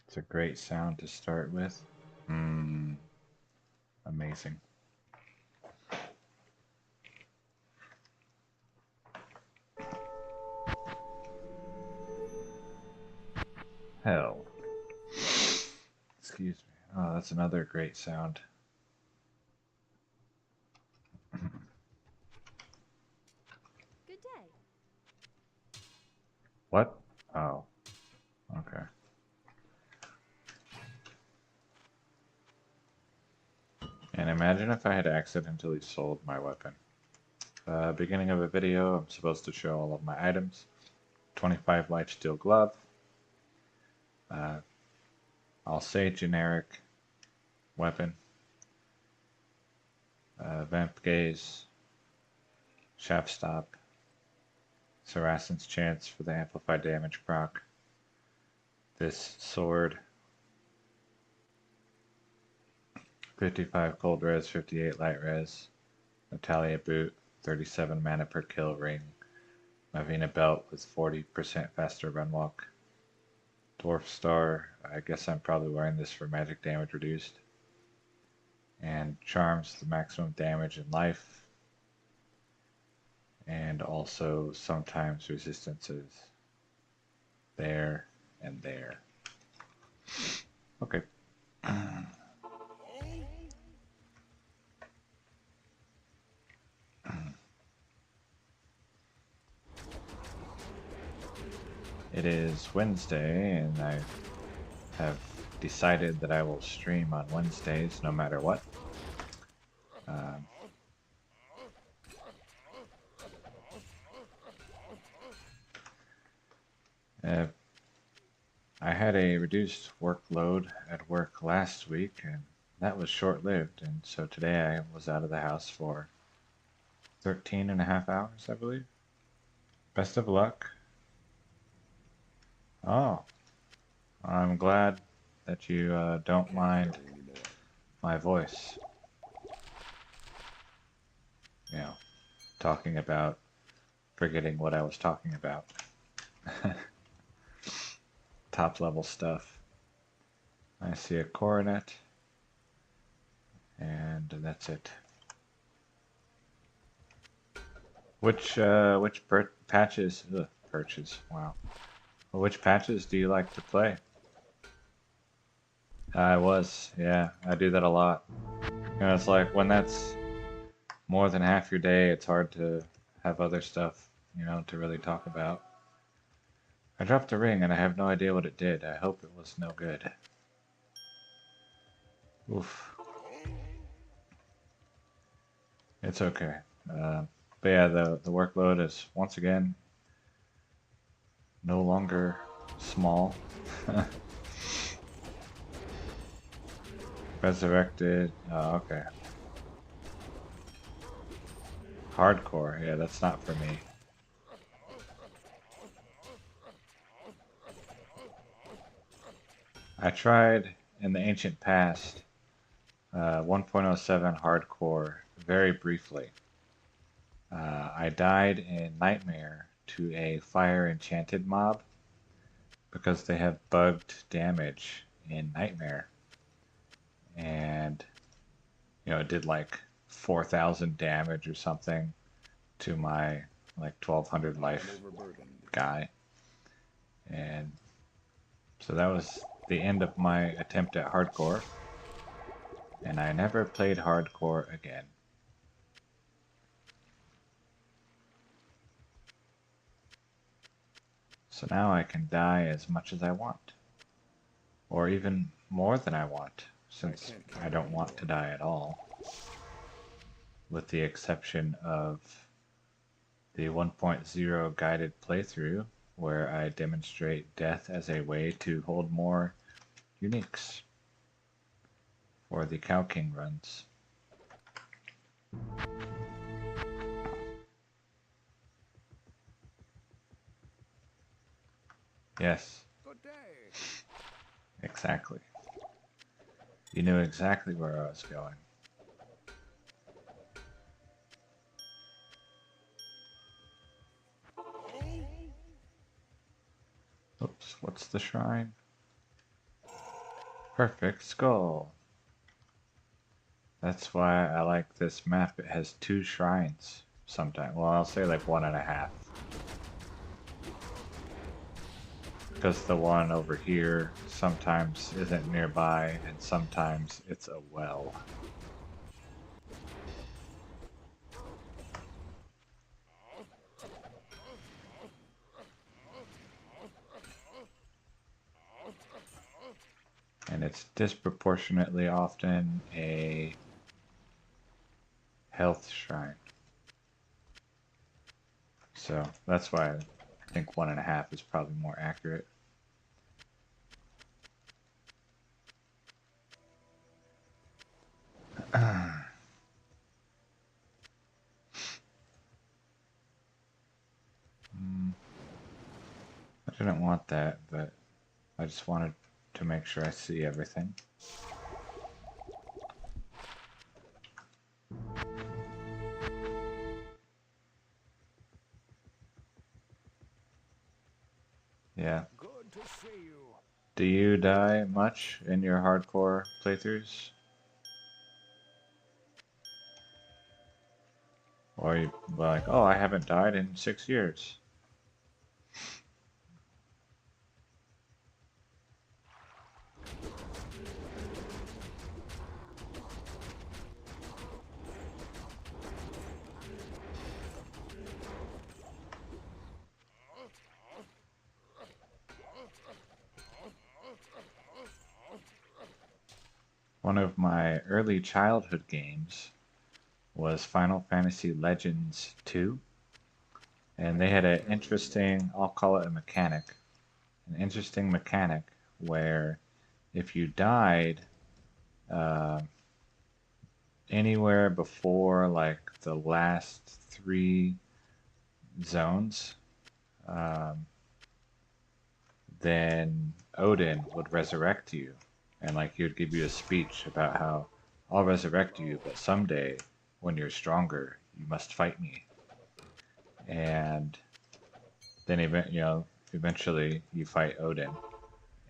It's a great sound to start with. Mmm, amazing. Hell. Excuse me. Oh, that's another great sound. Good day. What? Oh, okay. And imagine if I had accidentally sold my weapon. Beginning of a video, I'm supposed to show all of my items. 25 light steel glove. Uh, I'll say generic weapon. Vamp gaze. Shaft stop. Saracens chance for the amplified damage proc. This sword. 55 cold res, 58 light res. Natalia boot. 37 mana per kill ring. Mavina belt with 40% faster run walk. Dwarf Star, I guess I'm probably wearing this for magic damage reduced. And charms the maximum damage in life. And also sometimes resistances there and there. Okay. It is Wednesday, and I have decided that I will stream on Wednesdays no matter what. Um, uh, I had a reduced workload at work last week, and that was short-lived, and so today I was out of the house for 13 and a half hours, I believe. Best of luck. Oh, I'm glad that you don't mind my voice. You know, talking about forgetting what I was talking about. Top level stuff. I see a coronet, and that's it. Which patches? Ugh, perches. Wow. Well, which patches do you like to play? I was, yeah. I do that a lot. You know, it's like when that's more than half your day, it's hard to have other stuff, to really talk about. I dropped a ring and I have no idea what it did. I hope it was no good. Oof. It's okay. Uh, but yeah, the workload is once again no longer small. Resurrected. Oh, okay. Hardcore. Yeah, that's not for me. I tried in the ancient past 1.07 hardcore very briefly. I died in Nightmare to a fire enchanted mob because they have bugged damage in Nightmare. And, it did like 4,000 damage or something to my like 1,200 life guy. And so that was the end of my attempt at hardcore. And I never played hardcore again. So now I can die as much as I want. Or even more than I want, since I don't want to die at all. With the exception of the 1.0 guided playthrough, where I demonstrate death as a way to hold more uniques for the Cow King runs. Yes, exactly. You knew exactly where I was going. Oops, what's the shrine? Perfect skull. That's why I like this map. It has 2 shrines sometimes. Well, I'll say like 1.5. Because the one over here sometimes isn't nearby and sometimes it's a well. And it's disproportionately often a health shrine. So that's why I think 1.5 is probably more accurate. I didn't want that, but I just wanted to make sure I see everything. Yeah. Good to see you. Do you die much in your hardcore playthroughs? Or you like, oh, I haven't died in 6 years. One of my early childhood games was Final Fantasy Legends 2, and they had an interesting, I'll call it a mechanic, an interesting mechanic where if you died uh, anywhere before like the last 3 zones, um, then Odin would resurrect you, and like he would give you a speech about how I'll resurrect you, but someday when you're stronger, you must fight me. And then eventually you fight Odin,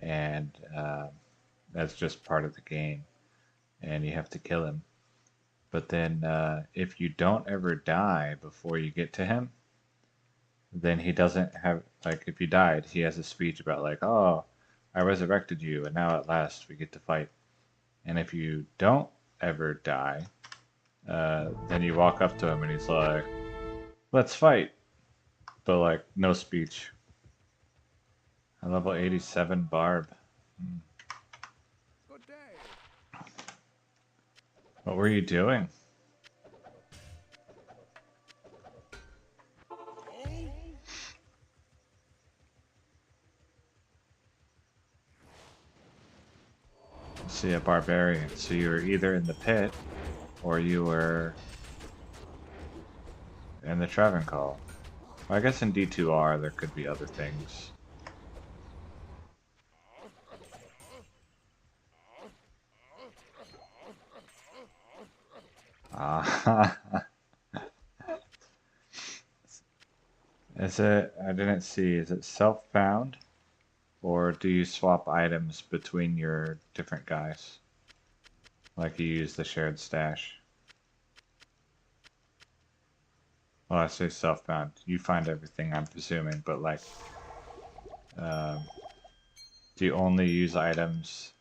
and that's just part of the game, and you have to kill him. But then if you don't ever die before you get to him, then he doesn't have, like, if you died, he has a speech about like, oh, I resurrected you, and now at last we get to fight. And if you don't ever die, then you walk up to him and he's like, let's fight, but like no speech. A level 87 Barb. Good day. What were you doing? See, a barbarian. So you were either in the pit or you were in the Travancore. Well, I guess in D2R there could be other things. Ah, is it? I didn't see. Is it self-found, or do you swap items between your different guys? Like you use the shared stash? Well, I say self-found. You find everything, I'm presuming, but like, um, do you only use items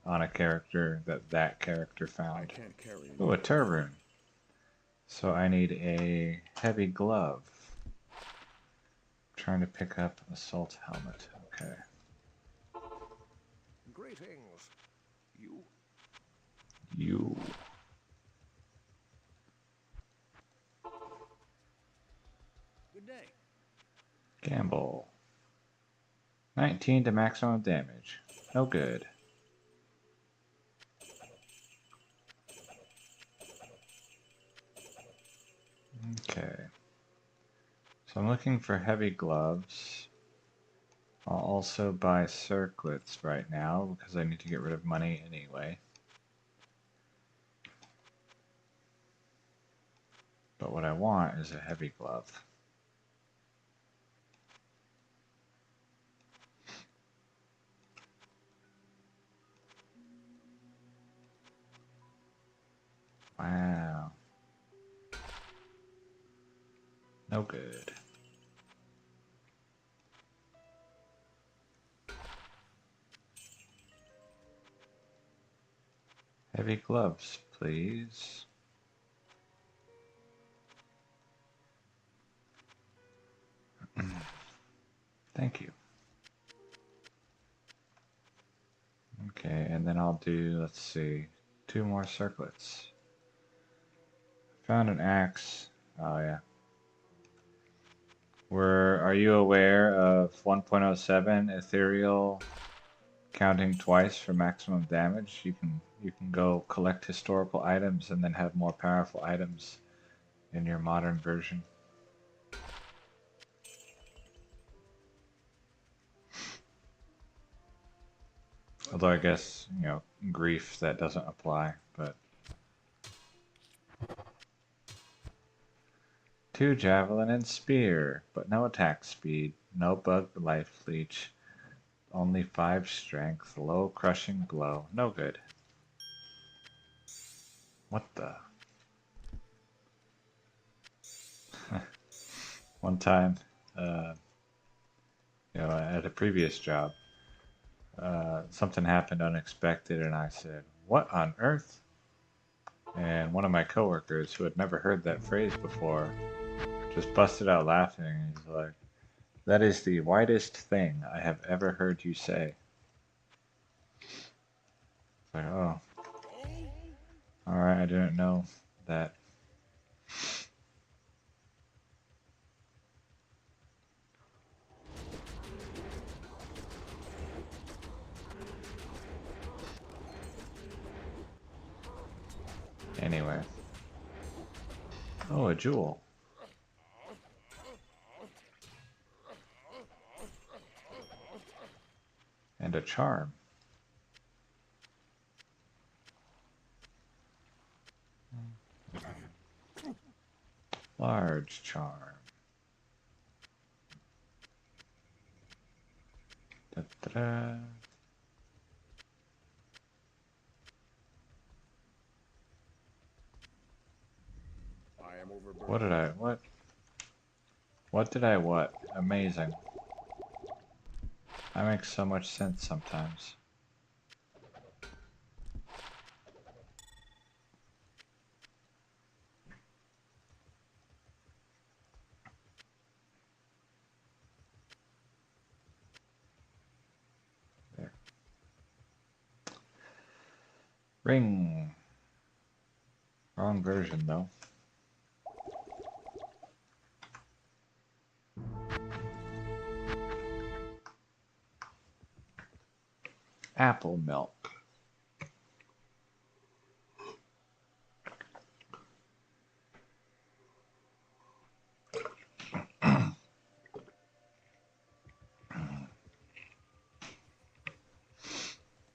on a character that character I found? can't carry Oh, a more. Terrune. So I need a heavy glove. Trying to pick up assault helmet. Okay. Greetings. You You. good day. Gamble. 19 to maximum damage. No good. Okay. So I'm looking for heavy gloves. I'll also buy circlets right now because I need to get rid of money anyway. But what I want is a heavy glove. Wow. No good. Heavy gloves, please. Thank you. Okay, and then I'll do, let's see, 2 more circlets. Found an axe. Oh yeah. Are you aware of 1.07 ethereal counting twice for maximum damage? You can go collect historical items and then have more powerful items in your modern version. Although I guess, grief that doesn't apply, but 2 javelin and spear, but no attack speed, no bug life leech, only 5 strength, low crushing blow, no good. What the? One time, at a previous job, something happened unexpected, and I said, "What on earth?" And one of my coworkers, who had never heard that phrase before, just busted out laughing. And he's like, "That is the whitest thing I have ever heard you say." It's like, oh, all right, I didn't know that. Anyway. Oh, a jewel. And a charm. Large charm. Da-da-da. I am overburdened. What did I what? Amazing. That makes so much sense sometimes. There. Ring. Wrong version though. Apple milk.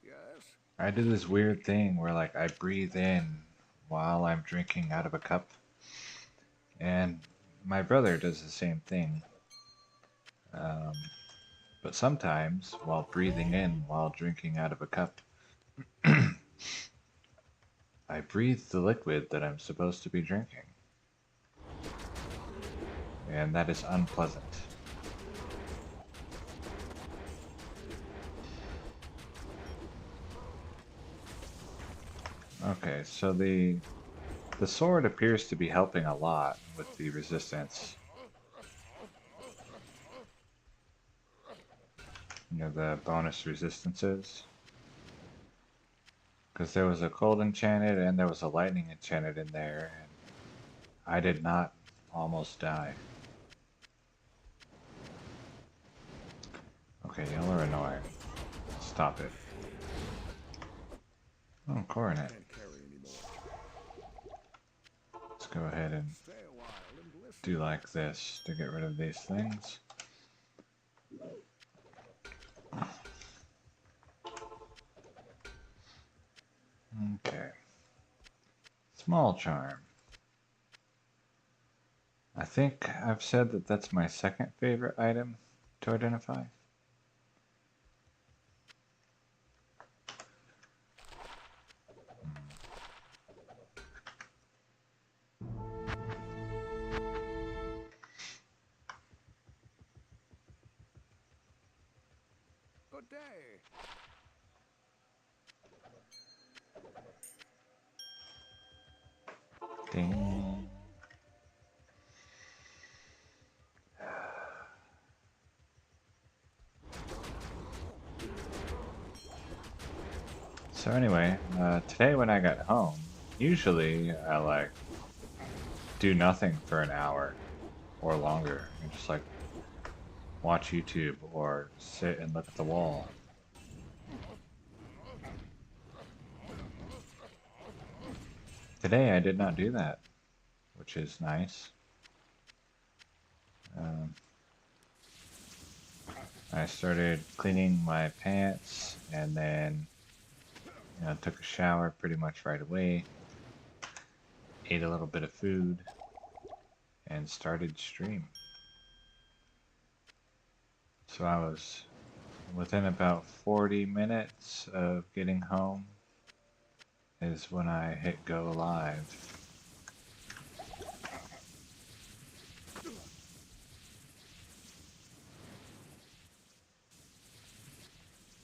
Yes. I do this weird thing where like I breathe in while I'm drinking out of a cup. And my brother does the same thing. Um, but sometimes while breathing in while drinking out of a cup, I breathe the liquid that I'm supposed to be drinking. And that is unpleasant. Okay, so the sword appears to be helping a lot with the resistance. The bonus resistances. Because there was a cold enchanted and there was a lightning enchanted in there, and I did not almost die. Okay, y'all are annoying. Stop it. Oh, coronet. Can't carry anymore. Let's go ahead and Stay a while and listen. do like this to get rid of these things. Okay. Small charm. I think I've said that that's my second favorite item to identify. day. Ding. So anyway, today when I got home, usually I like do nothing for an hour or longer and just like watch YouTube or sit and look at the wall. Today I did not do that, which is nice. Um, I started cleaning my pants and then took a shower pretty much right away, ate a little bit of food, and started stream. So I was within about 40 minutes of getting home is when I hit go live.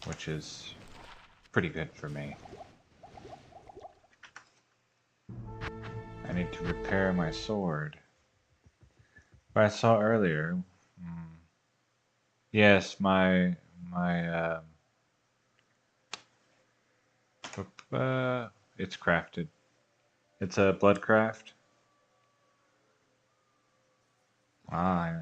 Which is pretty good for me. I need to repair my sword. But I saw earlier, yes, my it's crafted. It's a bloodcraft. Ah, yeah.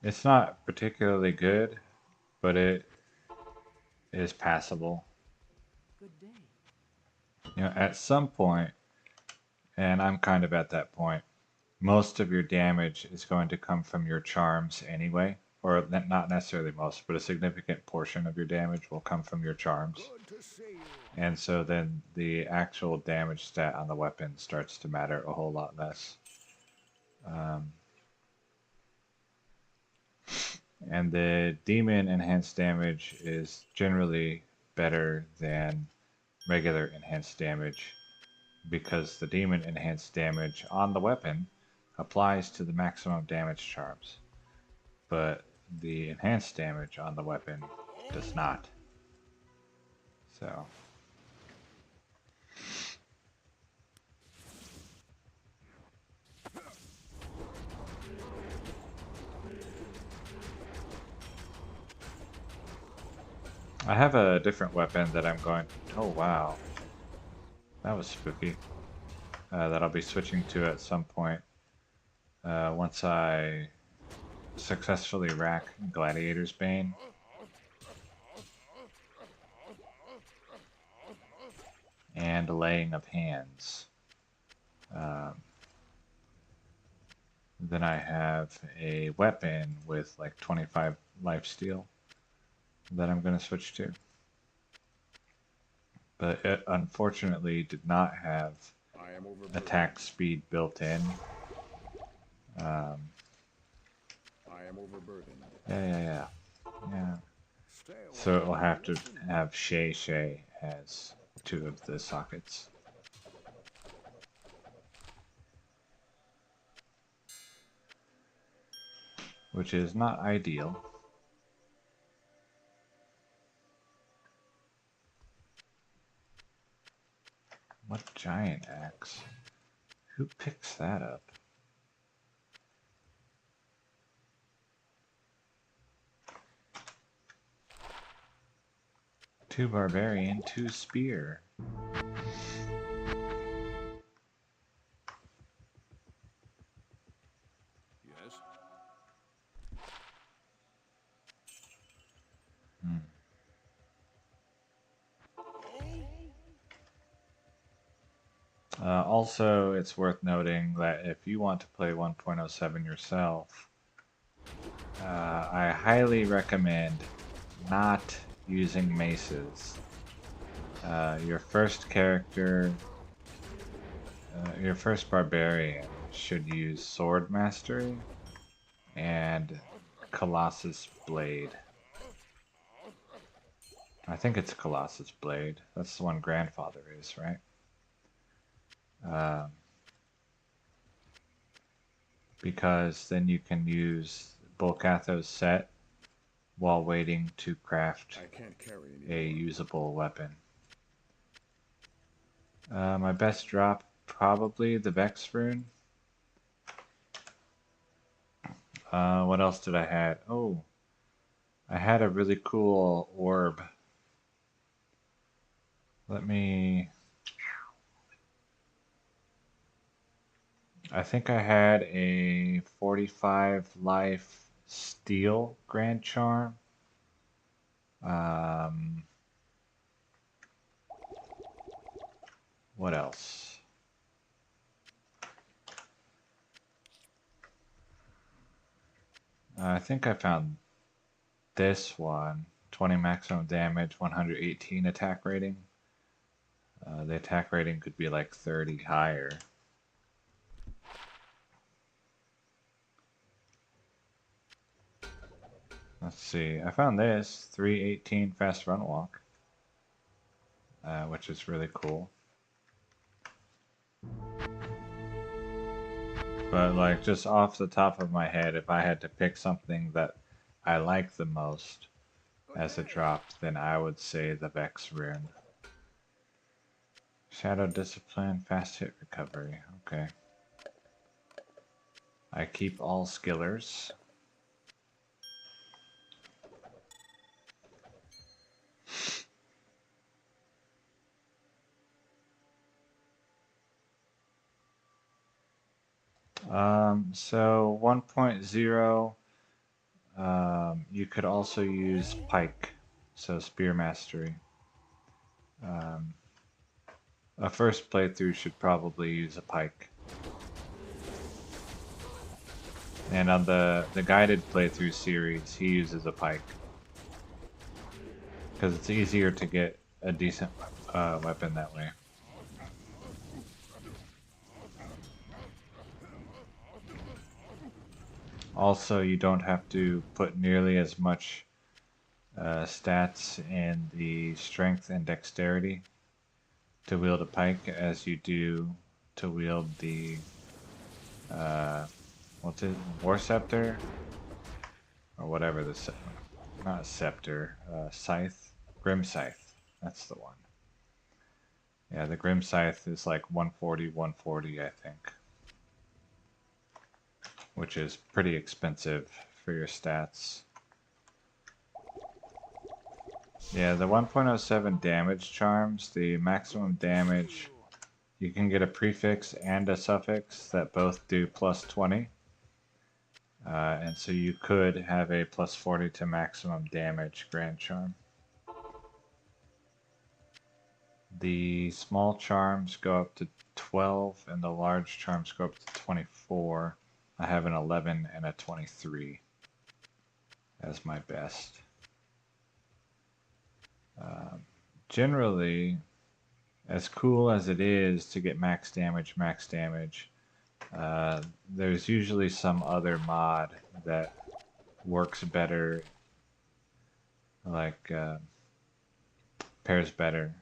It's not particularly good, but it is passable. Good day. At some point, and I'm kind of at that point, most of your damage is going to come from your charms anyway. Or not necessarily most, but a significant portion of your damage will come from your charms. Good to see you. And so then the actual damage stat on the weapon starts to matter a whole lot less. And the demon enhanced damage is generally better than regular enhanced damage because the demon enhanced damage on the weapon applies to the maximum damage charms, but the enhanced damage on the weapon does not. So I have a different weapon that I'm going. Oh wow, that was spooky. That I'll be switching to at some point once I successfully rack Gladiator's Bane. And Laying of Hands. Then I have a weapon with like 25 lifesteal that I'm going to switch to. But it unfortunately did not have I am overburdened. attack speed built in. I am overburdened. Yeah. Stay away So it will from have to the open. have Shay as two of the sockets. Which is not ideal. What giant axe? Who picks that up? Two barbarian, two spear. Yes. Also, it's worth noting that if you want to play 1.07 yourself, I highly recommend not using maces. Your first character, your first barbarian should use sword mastery, and Colossus Blade. I think it's Colossus Blade. That's the one Grandfather is, right? Because then you can use Bolcatho's set while waiting to craft I can't carry a anymore. usable weapon. My best drop, probably the Vex rune. What else did I had? Oh, I had a really cool orb. Let me... I think I had a 45 life steel Grand Charm. What else? I think I found this one. 20 maximum damage, 118 attack rating. The attack rating could be like 30 higher. Let's see. I found this 318 fast run walk, which is really cool. But like just off the top of my head, if I had to pick something that I like the most as a drop, then I would say the Vex rune. Shadow Discipline, fast hit recovery. Okay. I keep all skillers. So 1.0, you could also use Pike, so Spear Mastery. A first playthrough should probably use a Pike. And on the guided playthrough series, he uses a Pike. Because it's easier to get a decent weapon that way. Also, you don't have to put nearly as much stats in the strength and dexterity to wield a pike as you do to wield the what's it, War Scepter? Or whatever the not scepter, scythe? Grim Scythe. That's the one. Yeah, the Grim Scythe is like 140, 140, I think. Which is pretty expensive for your stats. Yeah, the 1.07 damage charms, the maximum damage, you can get a prefix and a suffix that both do plus 20. And so you could have a plus 40 to maximum damage Grand Charm. The small charms go up to 12 and the large charms go up to 24. I have an 11 and a 23 as my best. Generally, as cool as it is to get max damage, there's usually some other mod that works better, like pairs better.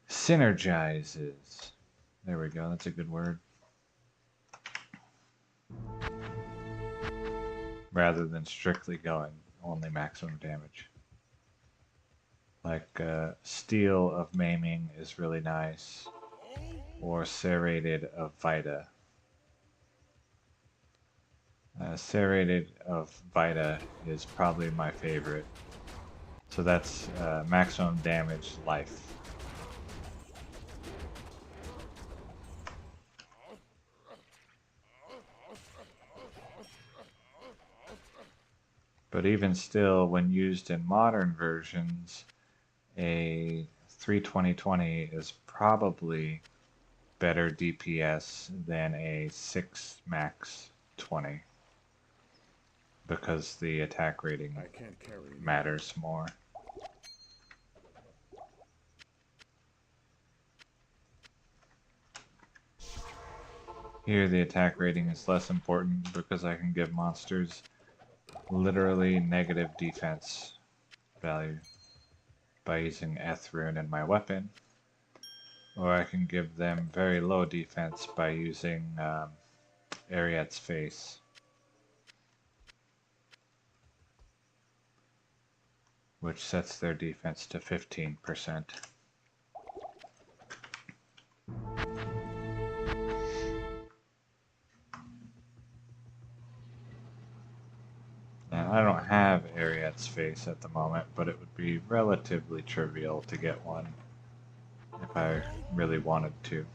Synergizes. There we go, that's a good word. Rather than strictly going only maximum damage. Like Steel of Maiming is really nice. Or Serrated of Vita. Serrated of Vita is probably my favorite. So that's maximum damage life. But even still, when used in modern versions, a 320/20 is probably better DPS than a 6 max 20 because the attack rating matters more. Here the attack rating is less important because I can give monsters literally negative defense value by using Ethrune in my weapon, or I can give them very low defense by using Ariad's Face, which sets their defense to 15%. And I don't have Ariad's Face at the moment, but it would be relatively trivial to get one if I really wanted to.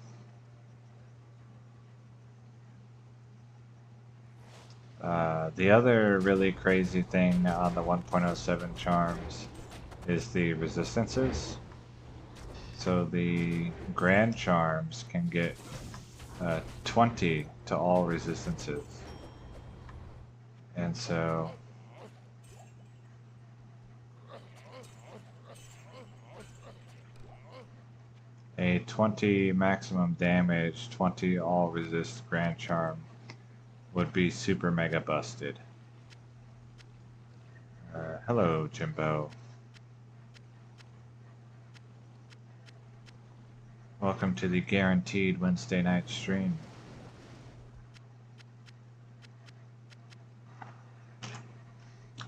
The other really crazy thing on the 1.07 charms is the resistances. So the grand charms can get 20 to all resistances. And so a 20 maximum damage, 20 all resist grand charm would be super mega busted. Hello, Jimbo. Welcome to the guaranteed Wednesday night stream.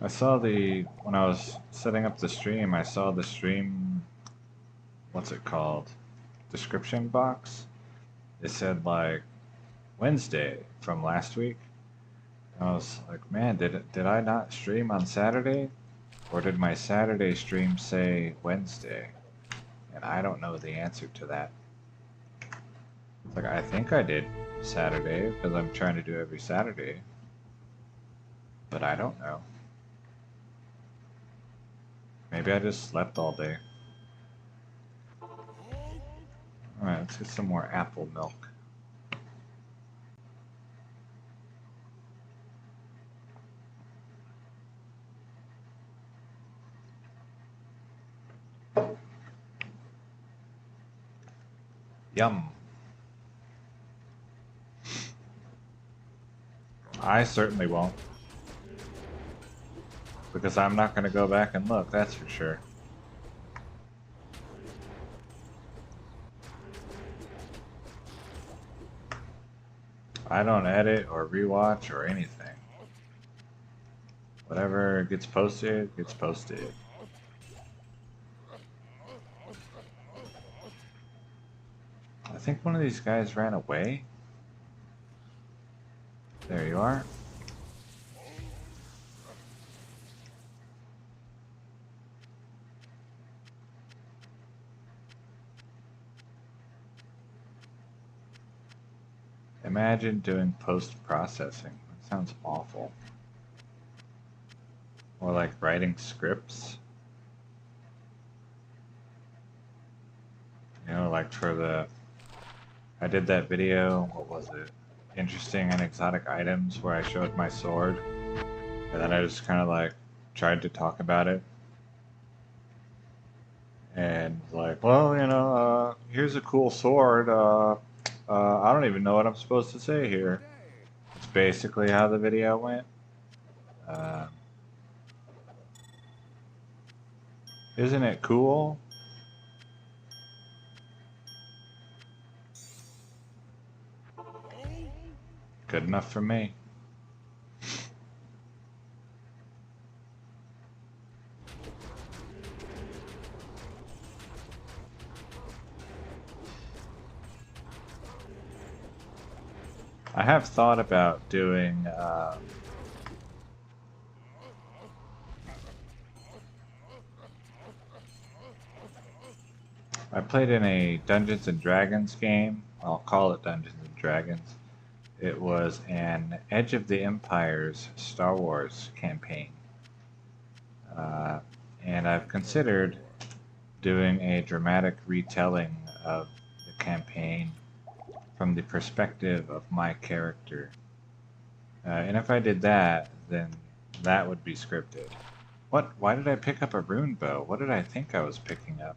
I saw when I was setting up the stream, I saw the stream, what's it called? Description box. It said like Wednesday from last week. I was like, man, did I not stream on Saturday? Or did my Saturday stream say Wednesday? And I don't know the answer to that. It's like, I think I did Saturday because I'm trying to do every Saturday. But I don't know. Maybe I just slept all day. Alright, let's get some more apple milk. Yum. I certainly won't. Because I'm not going to go back and look, that's for sure. I don't edit or rewatch or anything. Whatever gets posted, gets posted. I think one of these guys ran away. There you are. Imagine doing post-processing. That sounds awful. Or like writing scripts. You know, like for I did that video, what was it? Interesting and exotic items, where I showed my sword. And then I just kind of like tried to talk about it. And like, well, you know, here's a cool sword. I don't even know what I'm supposed to say here. It's basically how the video went. Isn't it cool? Good enough for me. I have thought about doing I played in a Dungeons and Dragons game. I'll call it Dungeons and Dragons. It was an Edge of the Empires Star Wars campaign. And I've considered doing a dramatic retelling of the campaign from the perspective of my character. And if I did that, then that would be scripted. What? Why did I pick up a rune bow? What did I think I was picking up?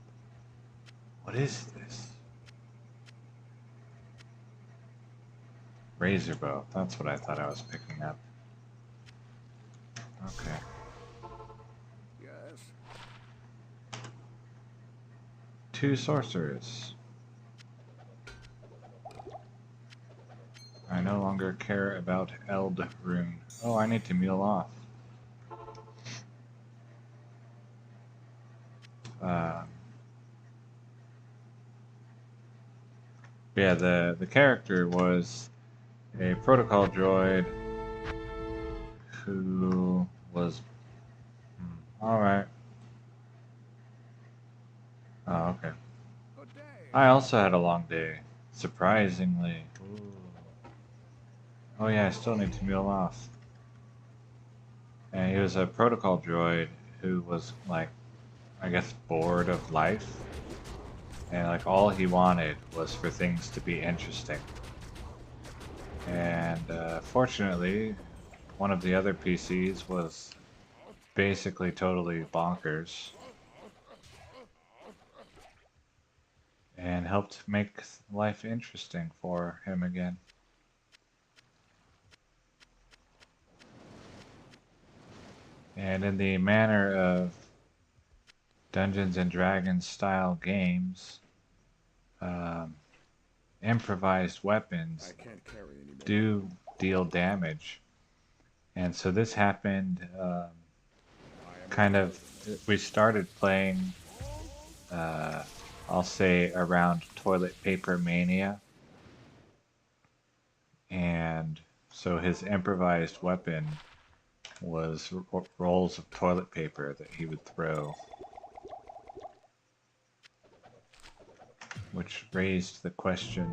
What is this? Razor bow. That's what I thought I was picking up. Okay. Yes. 2 sorcerers. I no longer care about Eld Rune. Oh, I need to mule off. Yeah, the character was a protocol droid who was... Alright. Oh, okay. Good day. I also had a long day. Surprisingly. Ooh. Oh yeah, I still need to mule off. And he was a protocol droid who was, like, I guess bored of life. And, like, all he wanted was for things to be interesting. And, fortunately, one of the other PCs was basically totally bonkers. And helped make life interesting for him again. And in the manner of Dungeons and Dragons style games, improvised weapons I can't carry anymore. do deal damage. And so this happened kind of, we started playing, I'll say around Toilet Paper Mania. And so his improvised weapon was rolls of toilet paper that he would throw, which raised the question,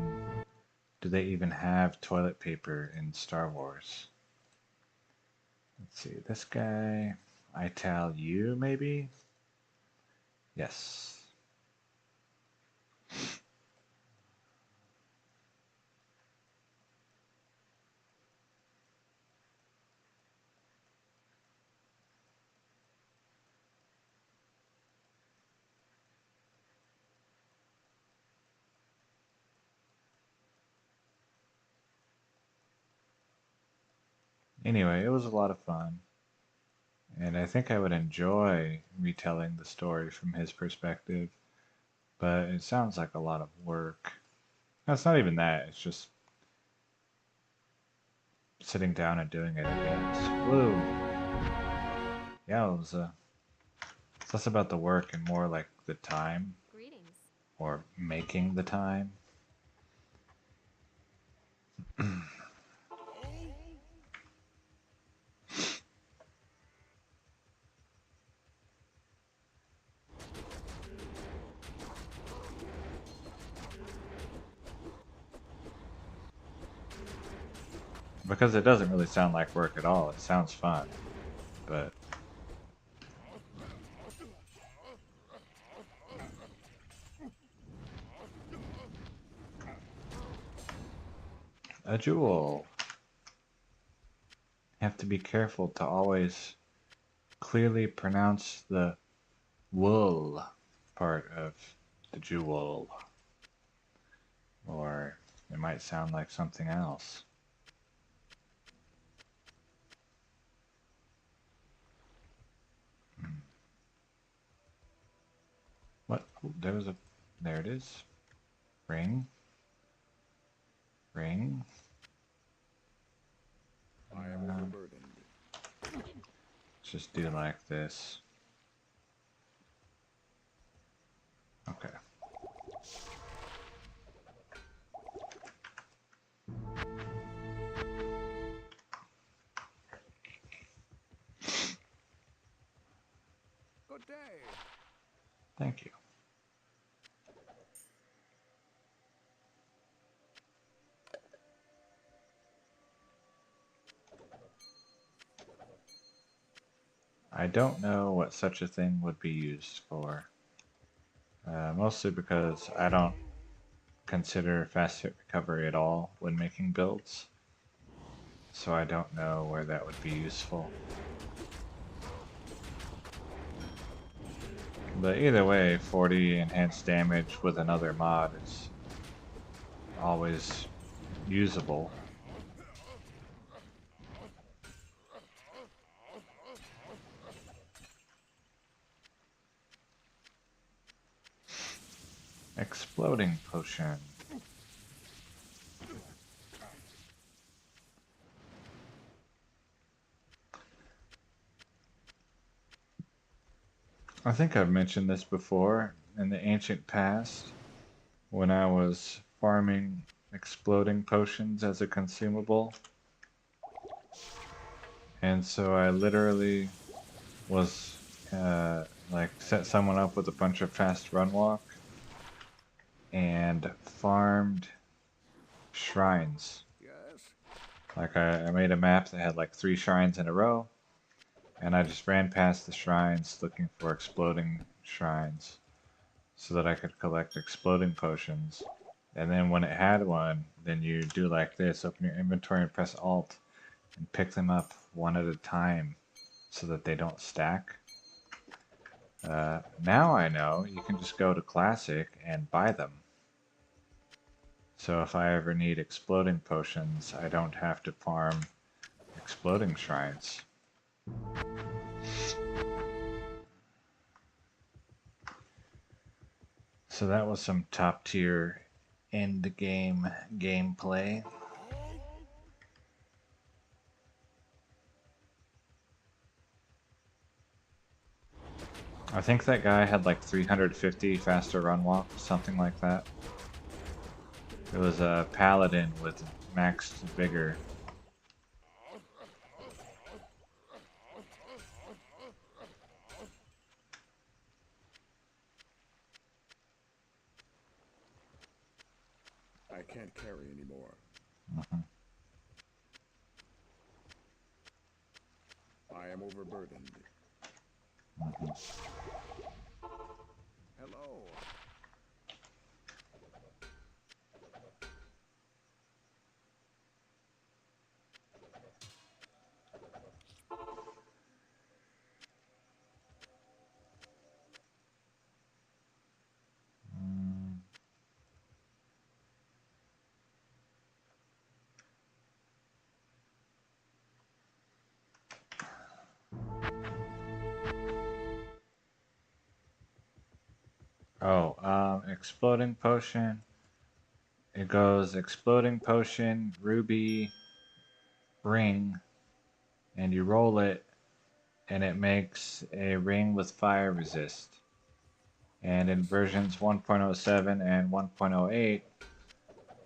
do they even have toilet paper in Star Wars? Let's see, this guy, Ital U maybe? Yes. Anyway, it was a lot of fun. And I think I would enjoy retelling the story from his perspective, but it sounds like a lot of work. No, it's not even that, it's just sitting down and doing it, I guess. Woo! Yeah, it was it's less about the work and more like the time, Greetings. or making the time. Because it doesn't really sound like work at all, it sounds fun, but... A jewel! Have to be careful to always clearly pronounce the wool part of the jewel, or it might sound like something else. What? Ooh, there it is. Ring. Ring. I am overburdened. Let's just do like this. Okay. Good day. Thank you. I don't know what such a thing would be used for. Mostly because I don't consider fast hit recovery at all when making builds. So I don't know where that would be useful. But either way, 40 enhanced damage with another mod is always usable. Exploding potion. I think I've mentioned this before in the ancient past when I was farming exploding potions as a consumable. And so I literally was like set someone up with a bunch of fast run walk and farmed shrines. Yes. Like I made a map that had like 3 shrines in a row, and I just ran past the shrines looking for exploding shrines so that I could collect exploding potions. And then when it had one, then you do like this, open your inventory and press Alt and pick them up one at a time so that they don't stack. Now I know you can just go to Classic and buy them. So if I ever need exploding potions, I don't have to farm exploding shrines. So that was some top tier end game gameplay. I think that guy had like 350 faster run walk, something like that. It was a paladin with maxed vigor. I can't carry anymore. Mhm. I am overburdened. Hello. Mm. Oh, exploding potion. It goes exploding potion, ruby, ring, and you roll it, and it makes a ring with fire resist. And in versions 1.07 and 1.08,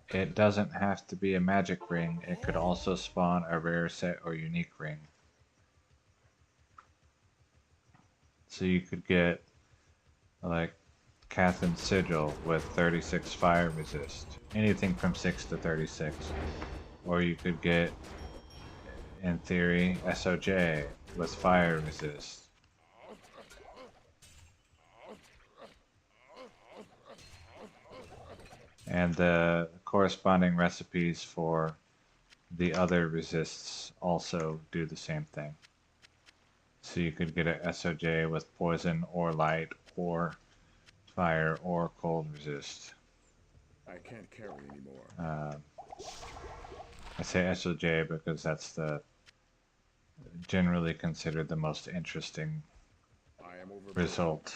it doesn't have to be a magic ring. It could also spawn a rare set or unique ring. So you could get like Cathin's Sigil with 36 fire resist. Anything from 6 to 36. Or you could get, in theory, SOJ with fire resist. And the corresponding recipes for the other resists also do the same thing. So you could get a SOJ with poison or light or fire or cold resist. I can't carry anymore. I say SOJ because that's the generally considered the most interesting I am overburdened. result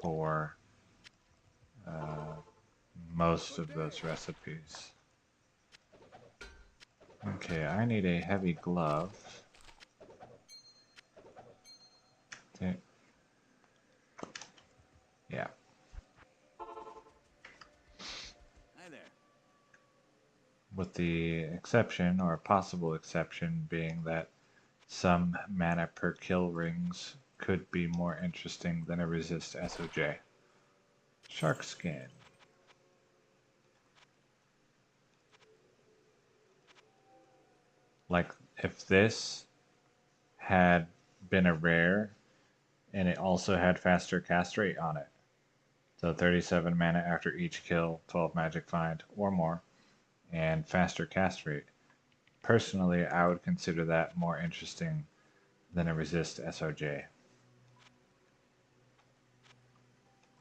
for most of those recipes. Okay, I need a heavy glove. Okay. Yeah. Hi there. With the exception, or possible exception, being that some mana per kill rings could be more interesting than a resist SOJ. Shark skin. Like, if this had been a rare and it also had faster cast rate on it, so 37 mana after each kill, 12 magic find or more, and faster cast rate. Personally, I would consider that more interesting than a resist SOJ.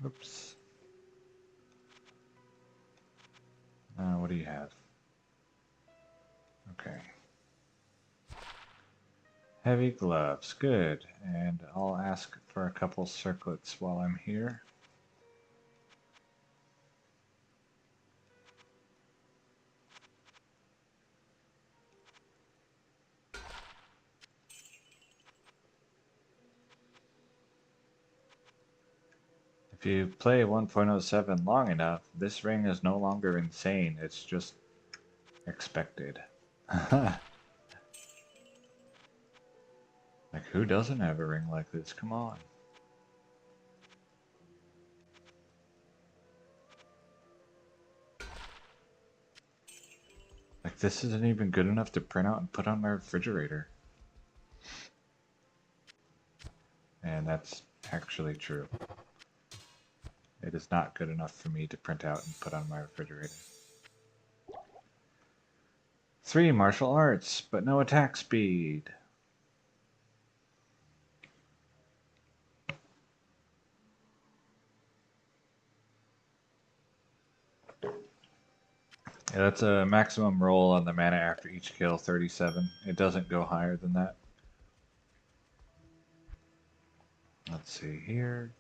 Oops. What do you have? Okay. Heavy gloves, good. And I'll ask for a couple circlets while I'm here. If you play 1.07 long enough, this ring is no longer insane, it's just expected. Like, who doesn't have a ring like this? Come on. Like, this isn't even good enough to print out and put on my refrigerator. And that's actually true. It is not good enough for me to print out and put on my refrigerator. 3 martial arts, but no attack speed. Yeah, that's a maximum roll on the mana after each kill, 37. It doesn't go higher than that. Let's see here.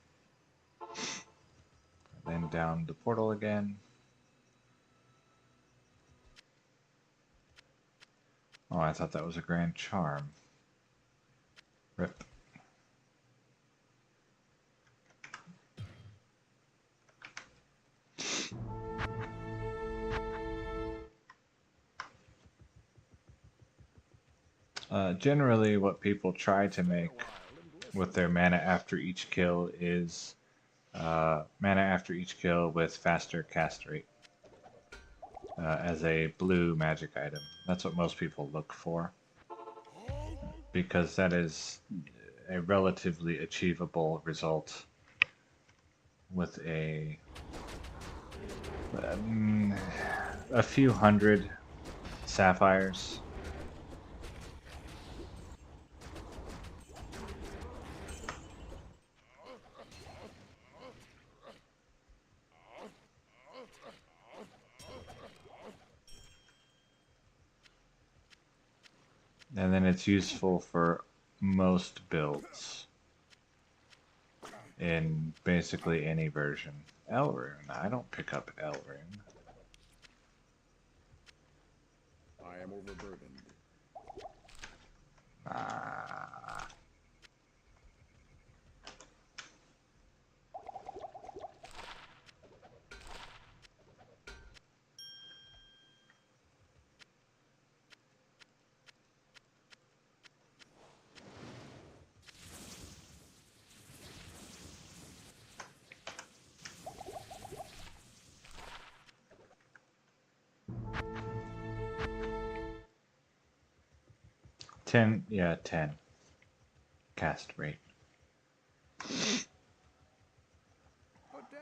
Then down the portal again. Oh, I thought that was a grand charm. Rip. Generally, what people try to make with their mana after each kill is mana after each kill with faster cast rate as a blue magic item. That's what most people look for, because that is a relatively achievable result with a few hundred sapphires. And then it's useful for most builds in basically any version. Elrune. I don't pick up Elrune. I am overburdened. Ah. Yeah, 10 cast rate. Good day.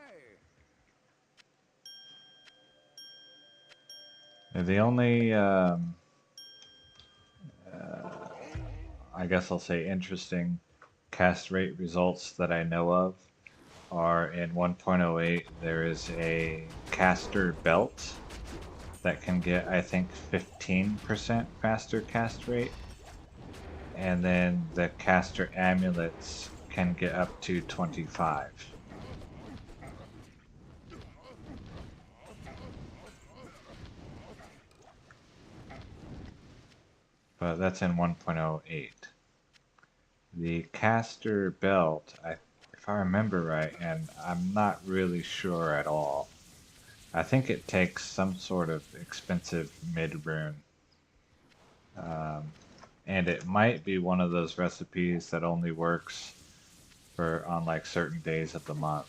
The only, I guess I'll say interesting cast rate results that I know of are in 1.08, there is a caster belt that can get, I think, 15% faster cast rate. And then the caster amulets can get up to 25. But that's in 1.08. The caster belt, if I remember right, and I'm not really sure at all, I think it takes some sort of expensive mid-rune. And it might be one of those recipes that only works on like certain days of the month.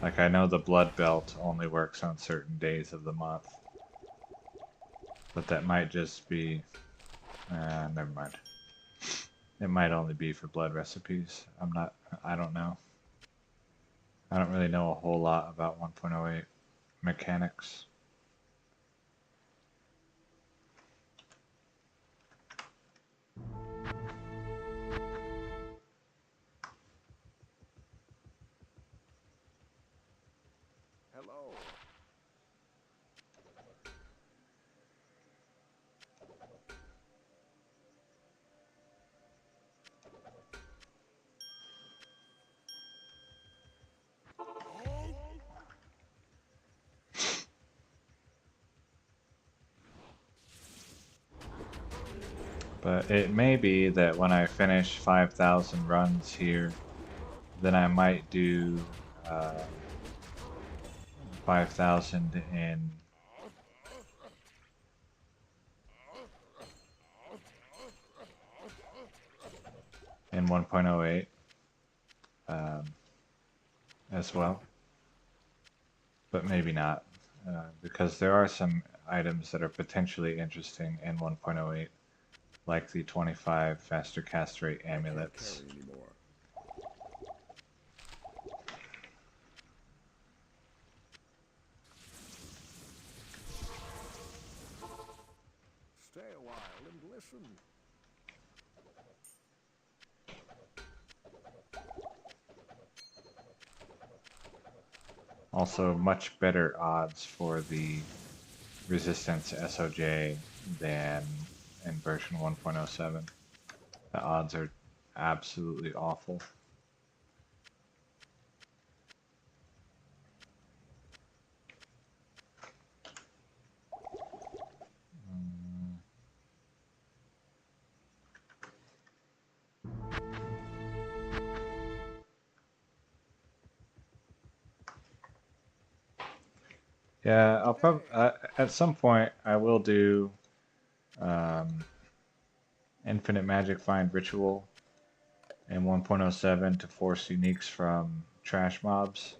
Like, I know the blood belt only works on certain days of the month. But that might just be... never mind. It might only be for blood recipes. I don't know. I don't really know a whole lot about 1.08 mechanics. Hello. But it may be that when I finish 5,000 runs here, then I might do 5,000 in 1.08 as well. But maybe not, because there are some items that are potentially interesting in 1.08, like the 25 faster cast rate I can't amulets. carry anymore. Stay a while and listen. Also, much better odds for the resistance SOJ than in version 1.07. The odds are absolutely awful. Yeah, I'll probably at some point I will do um, Infinite Magic Find Ritual in 1.07 to force uniques from trash mobs,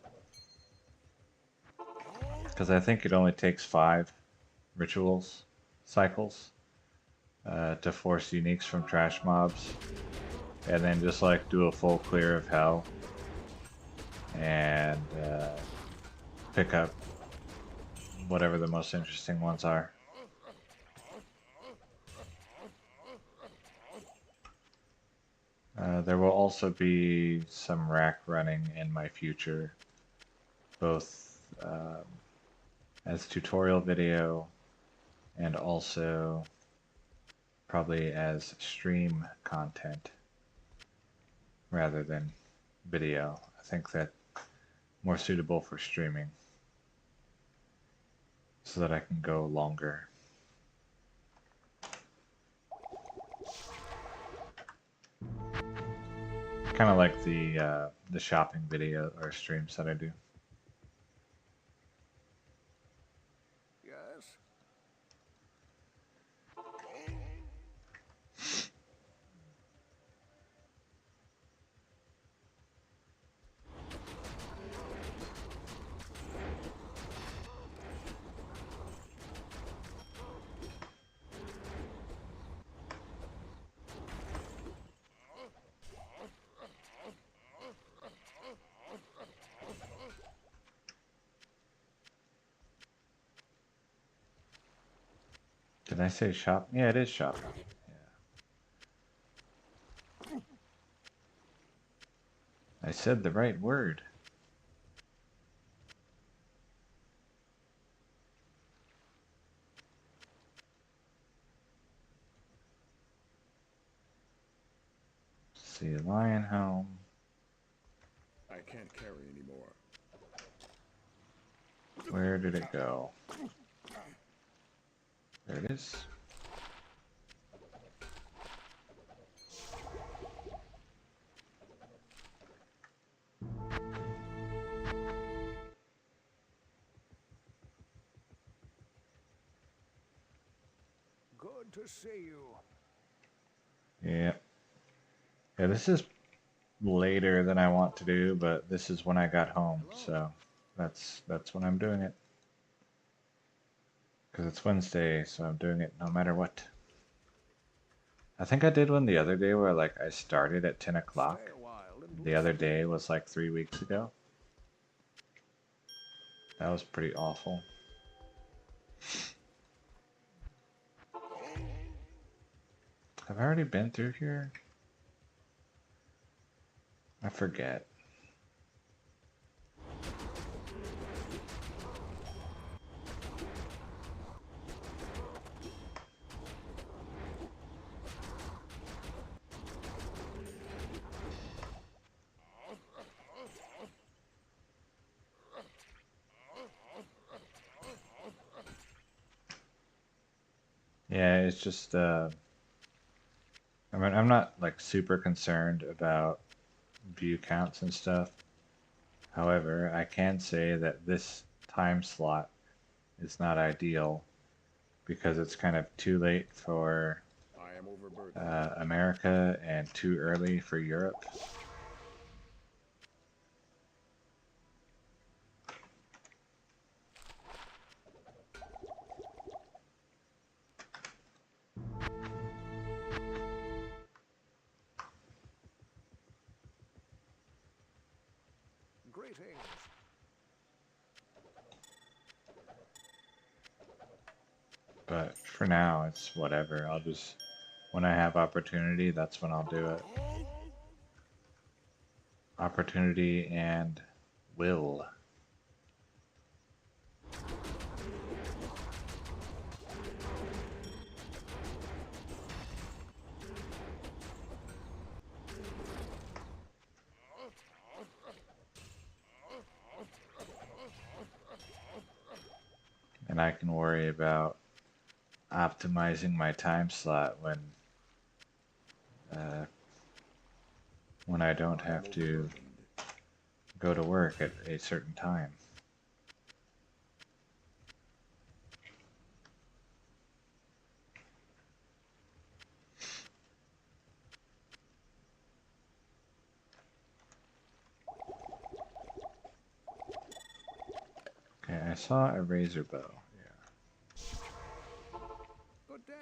because I think it only takes 5 rituals cycles to force uniques from trash mobs, and then just like do a full clear of hell and pick up whatever the most interesting ones are. There will also be some rack running in my future, both as tutorial video and also probably as stream content rather than video. I think that more suitable for streaming so that I can go longer. Kind of like the shopping video or streams that I do. Yes? Did I say shop? Yeah, it is shopping. Yeah. I said the right word. Let's see, Lion Helm. I can't carry anymore. Where did it go? There it is. Good to see you. Yeah. Yeah, this is later than I want to do, but this is when I got home, so that's when I'm doing it. Because it's Wednesday, so I'm doing it no matter what. I think I did one the other day where like I started at 10 o'clock. Stay a while and The other day was like 3 weeks ago. That was pretty awful. Have I already been through here? I forget. Yeah, it's just mean, I'm not like super concerned about view counts and stuff. However, I can say that this time slot is not ideal because it's kind of too late for I am overburdened. America and too early for Europe. Greetings. But for now, it's whatever. I'll just, when I have opportunity, that's when I'll do it. Opportunity and will. And I can worry about optimizing my time slot uh, when I don't I am have to overburdened. go to work at a certain time. Okay, I saw a razor bow. Yeah. Good day.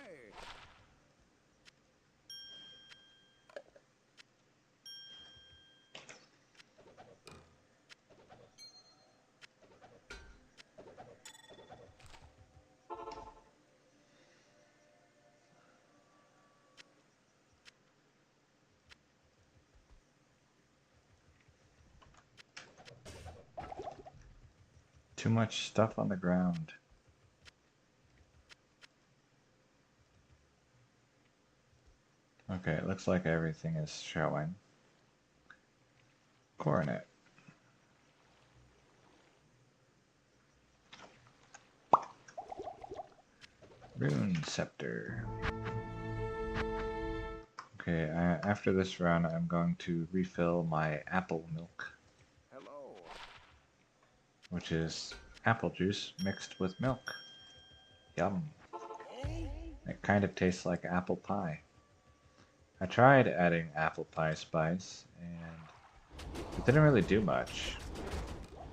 Too much stuff on the ground. Okay, it looks like everything is showing. Coronet. Rune Scepter. Okay, after this run, I'm going to refill my apple milk, Hello. which is apple juice mixed with milk. Yum. It kind of tastes like apple pie. I tried adding apple pie spice, and it didn't really do much.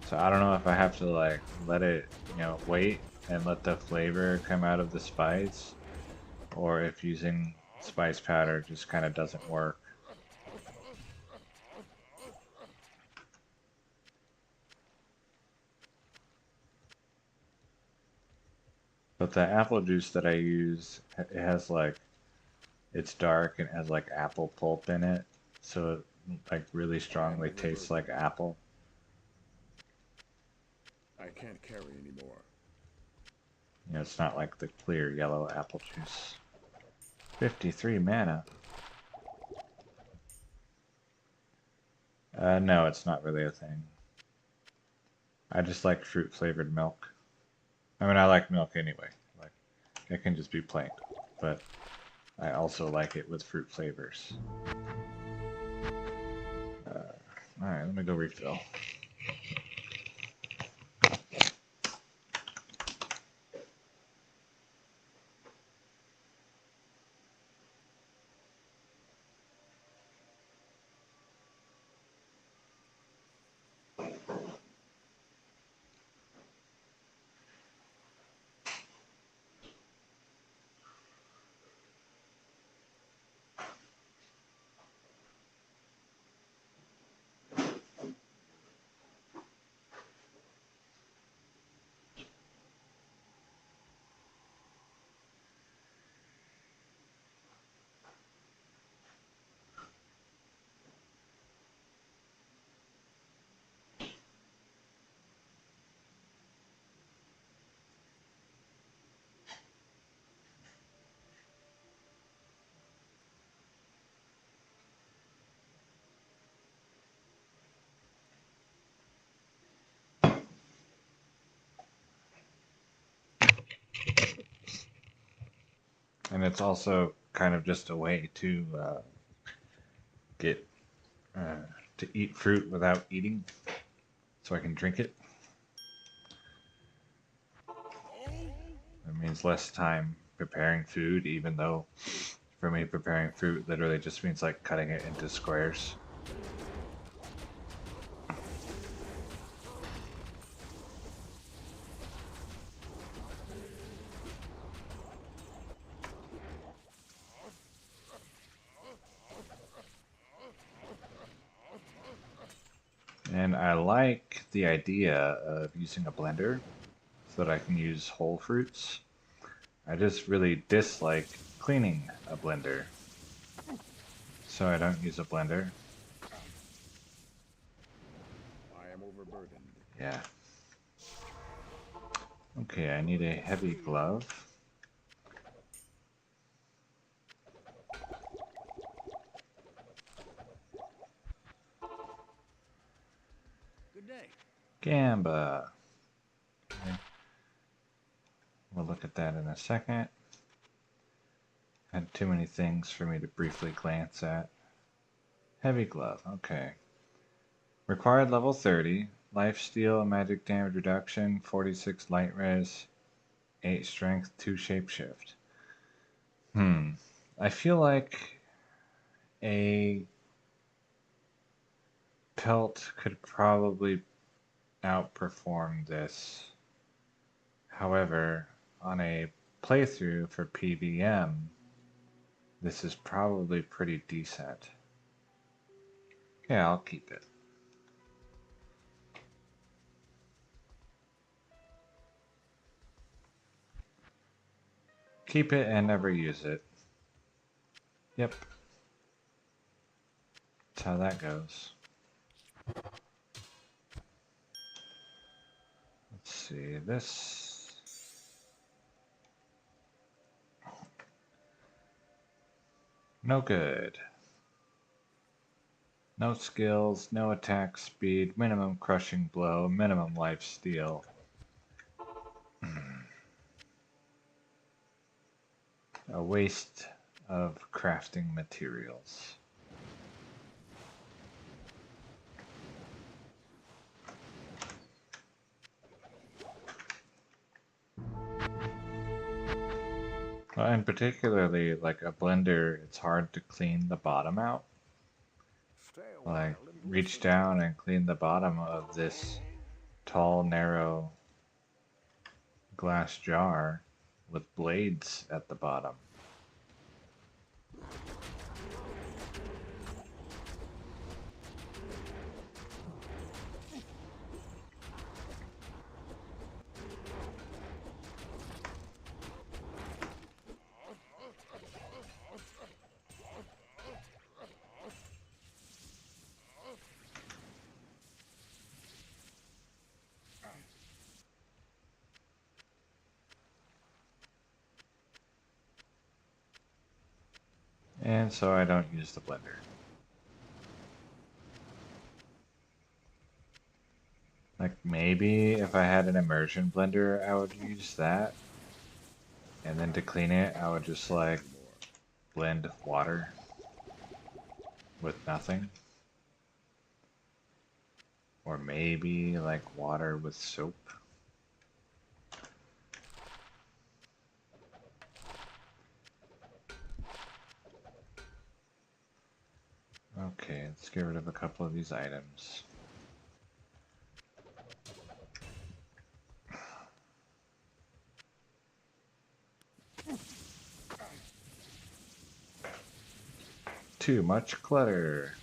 So I don't know if I have to like let it, wait and let the flavor come out of the spice, or if using spice powder just kind of doesn't work. But the apple juice that I use, it has like, it's dark and has like apple pulp in it, so it like really I am strongly tastes like overburdened. apple. I can't carry anymore. It's not like the clear yellow apple juice. 53 mana. No, it's not really a thing. I just like fruit flavored milk. I mean, I like milk anyway. Like, it can just be plain, but I also like it with fruit flavors. Alright, let me go refill. And it's also kind of just a way to get to eat fruit without eating, so I can drink it. It means less time preparing food, even though for me preparing fruit literally just means like cutting it into squares. And I like the idea of using a blender so that I can use whole fruits. I just really dislike cleaning a blender, so I don't use a blender. I am overburdened. Yeah. Okay, I need a heavy glove. Good day. Gamba. Okay. We'll look at that in a second. Had too many things for me to briefly glance at. Heavy glove, okay. Required level 30. Life steal, magic damage reduction, 46 light res, 8 strength, 2 shapeshift. I feel like a pelt could probably outperform this. However, on a playthrough for PVM, this is probably pretty decent. Yeah, I'll keep it. Keep it and never use it. Yep. That's how that goes. Let's see, this... No good. No skills, no attack speed, minimum crushing blow, minimum life steal. A waste of crafting materials. Well, and particularly, like a blender, it's hard to clean the bottom out. Stay a while Like, and reach listen. down and clean the bottom of this tall, narrow glass jar with blades at the bottom. And so I don't use the blender. Like maybe if I had an immersion blender, I would use that. And then to clean it, I would just like blend water with nothing. Or maybe like water with soap. Okay, let's get rid of a couple of these items. Too much clutter.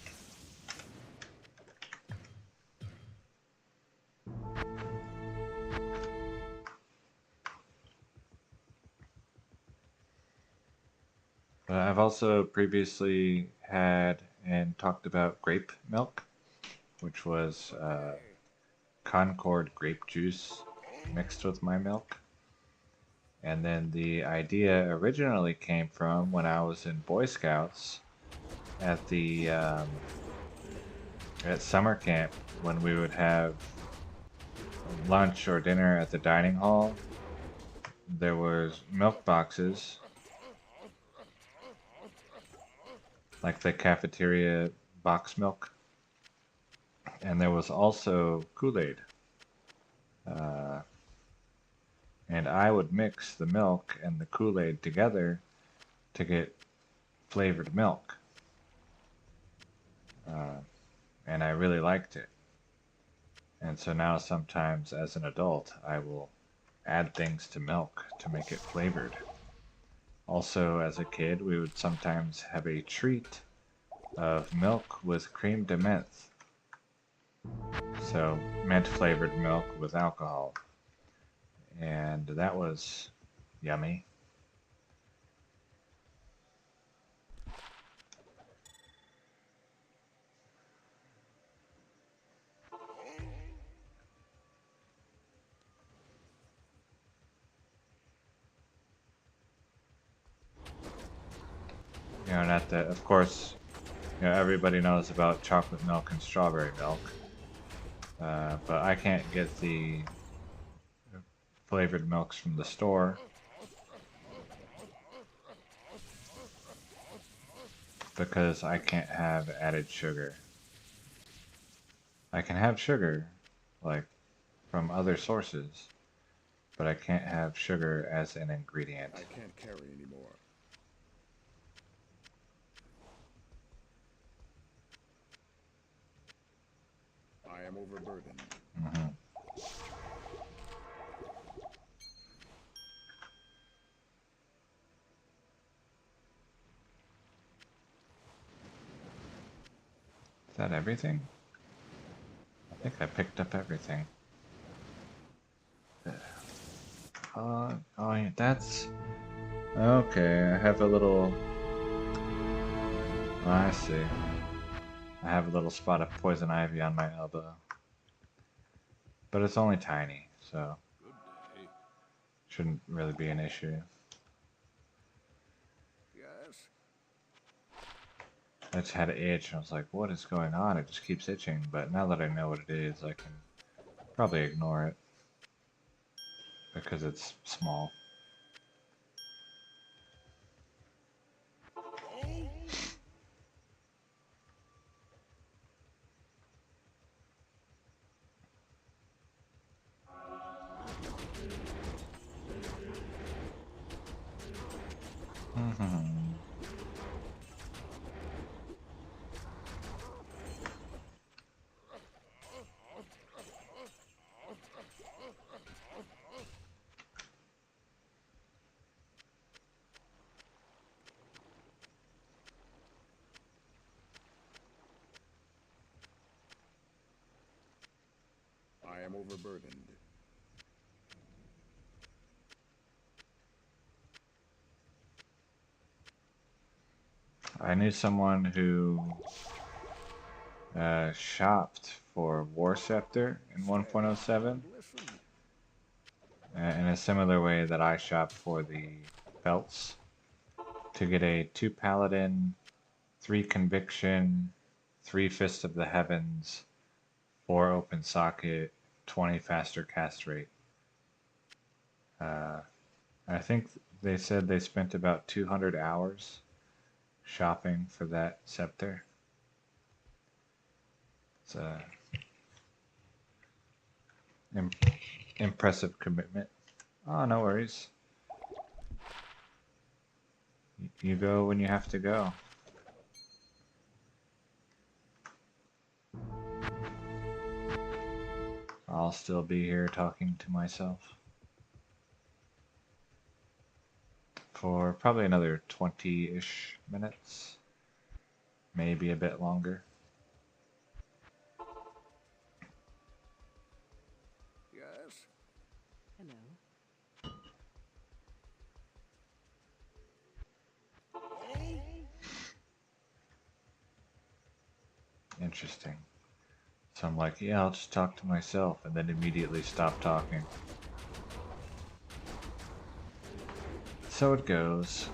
I've also previously had and talked about grape milk, which was Concord grape juice mixed with my milk. And then the idea originally came from when I was in Boy Scouts at the at summer camp, when we would have lunch or dinner at the dining hall. There was milk boxes like the cafeteria box milk. And there was also Kool-Aid. Uh, and I would mix the milk and the Kool-Aid together to get flavored milk. And I really liked it. And so now sometimes as an adult, I will add things to milk to make it flavored. Also, as a kid, we would sometimes have a treat of milk with creme de menthe. So, mint flavored milk with alcohol. And that was yummy. You know, not that, of course, you know, everybody knows about chocolate milk and strawberry milk. But I can't get the flavored milks from the store because I can't have added sugar. I can have sugar, like from other sources, but I can't have sugar as an ingredient. I can't carry anymore. I am overburdened. Mm-hmm. Is that everything? I think I picked up everything. Oh, yeah, that's... Okay, I have a little... Oh, I see. I have a little spot of poison ivy on my elbow. But it's only tiny, so... Good day. Shouldn't really be an issue. Yes. I just had an itch, and I was like, what is going on? It just keeps itching, but now that I know what it is, I can probably ignore it. Because it's small. I am overburdened. I knew someone who shopped for War Scepter in 1.07 Listen. in a similar way that I shopped for the belts to get a 2 Paladin, 3 Conviction, 3 Fist of the Heavens, 4 Open Socket, 20 faster cast rate. I think they said they spent about 200 hours shopping for that scepter. It's a impressive commitment. Oh, no worries. You go when you have to go. I'll still be here talking to myself for probably another 20-ish minutes, maybe a bit longer. Yes. Hello. Interesting. So I'm like, yeah, I'll just talk to myself, and then immediately stop talking. So it goes.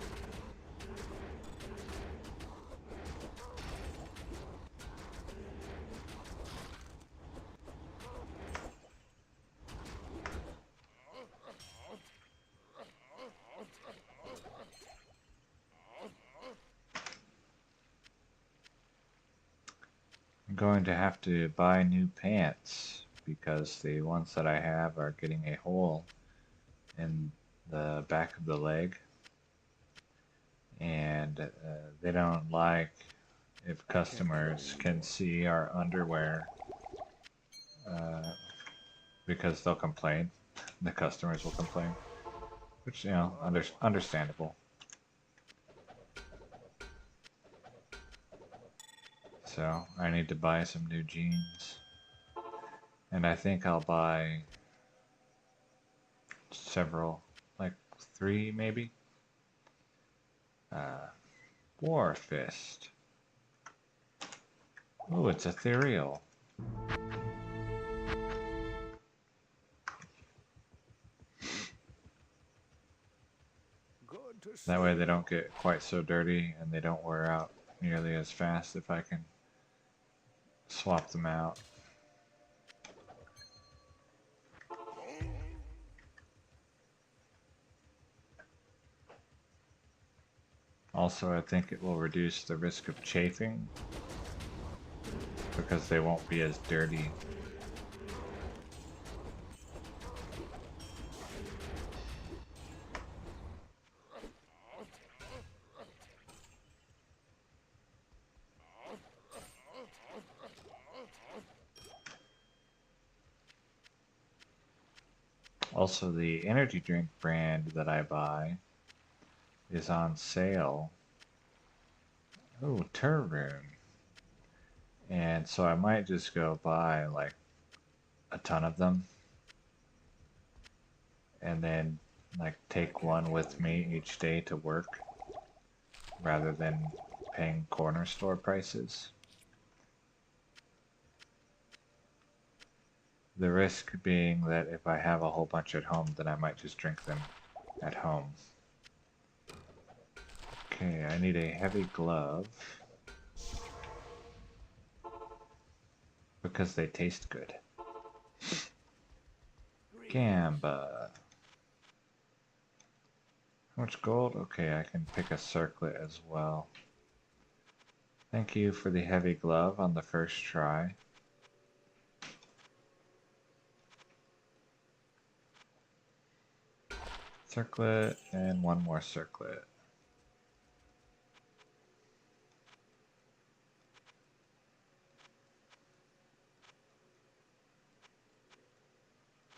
going to have to buy new pants because the ones that I have are getting a hole in the back of the leg, and they don't like if customers can see our underwear uh, because they'll complain. The customers will complain, which, you know, understandable. So I need to buy some new jeans, and I think I'll buy several, like 3 maybe. War Fist. Oh, it's ethereal. Good to see That way they you. don't get quite so dirty and they don't wear out nearly as fast if I can swap them out. Also, I think it will reduce the risk of chafing because they won't be as dirty. Also, the energy drink brand that I buy is on sale. Oh, Turroon. And so I might just go buy like a ton of them and then like take one with me each day to work rather than paying corner store prices. The risk being that if I have a whole bunch at home, then I might just drink them at home. Okay, I need a heavy glove because they taste good. Gamba. How much gold? Okay, I can pick a circlet as well. Thank you for the heavy glove on the first try. Circlet and one more circlet.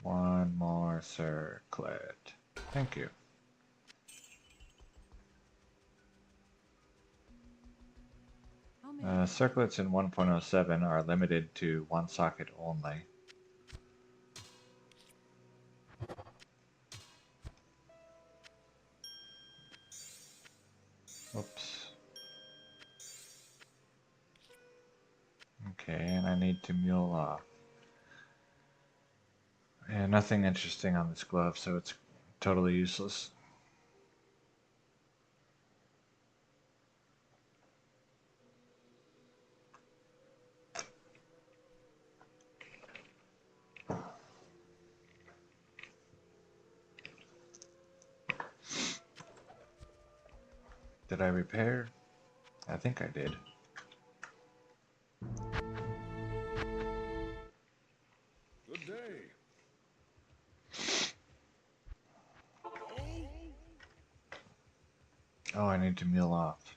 One more circlet. Thank you. How may Circlets in 1.07 are limited to one socket only. Oops. Okay, and I need to mule off. Yeah, nothing interesting on this glove, so it's totally useless. Did I repair? I think I did. Good day. Oh, I need to mule off.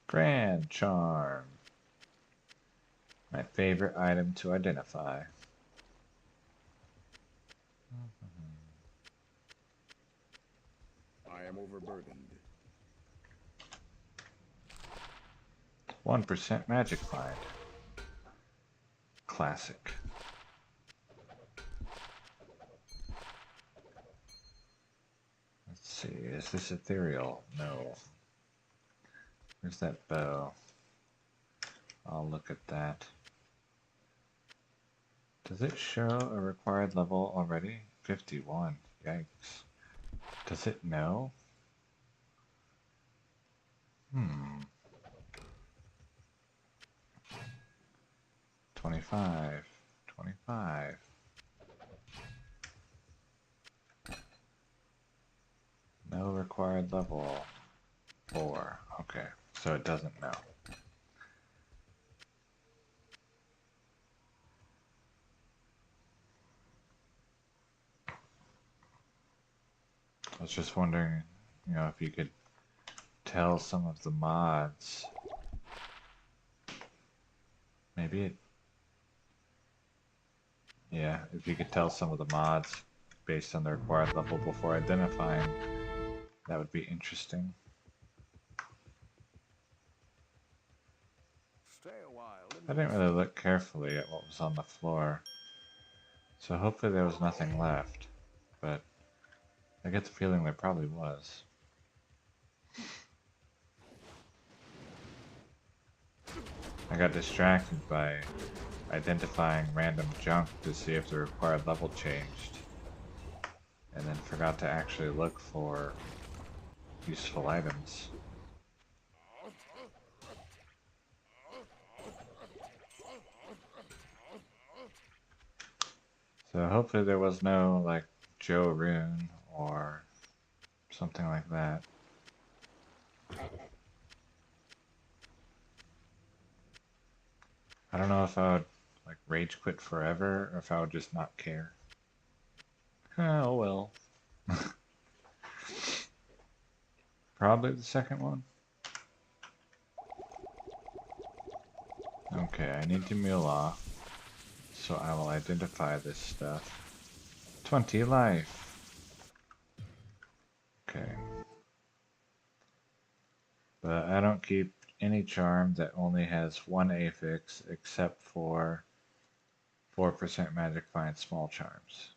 Grand Charm. My favorite item to identify. I am overburdened. 1% magic find. Classic. Let's see, is this ethereal? No. Where's that bow? I'll look at that. Does it show a required level already? 51. Yikes. Does it know? Hmm. 25. 25. No required level. 4. Okay, so it doesn't know. I was just wondering, if you could tell some of the mods. Maybe it. Yeah, if you could tell some of the mods based on the required level before identifying, that would be interesting. Stay a while. I didn't really look carefully at what was on the floor, so hopefully there was nothing left, but I get the feeling there probably was. I got distracted by identifying random junk to see if the required level changed, and then forgot to actually look for useful items. So hopefully there was no, like, Joe Rune or something like that. I don't know if I would, like, rage quit forever or if I would just not care. Oh well. Probably the second one. Okay, I need to mill off, so I will identify this stuff. 20 life. Okay. But I don't keep any charm that only has one affix except for 4% magic find small charms.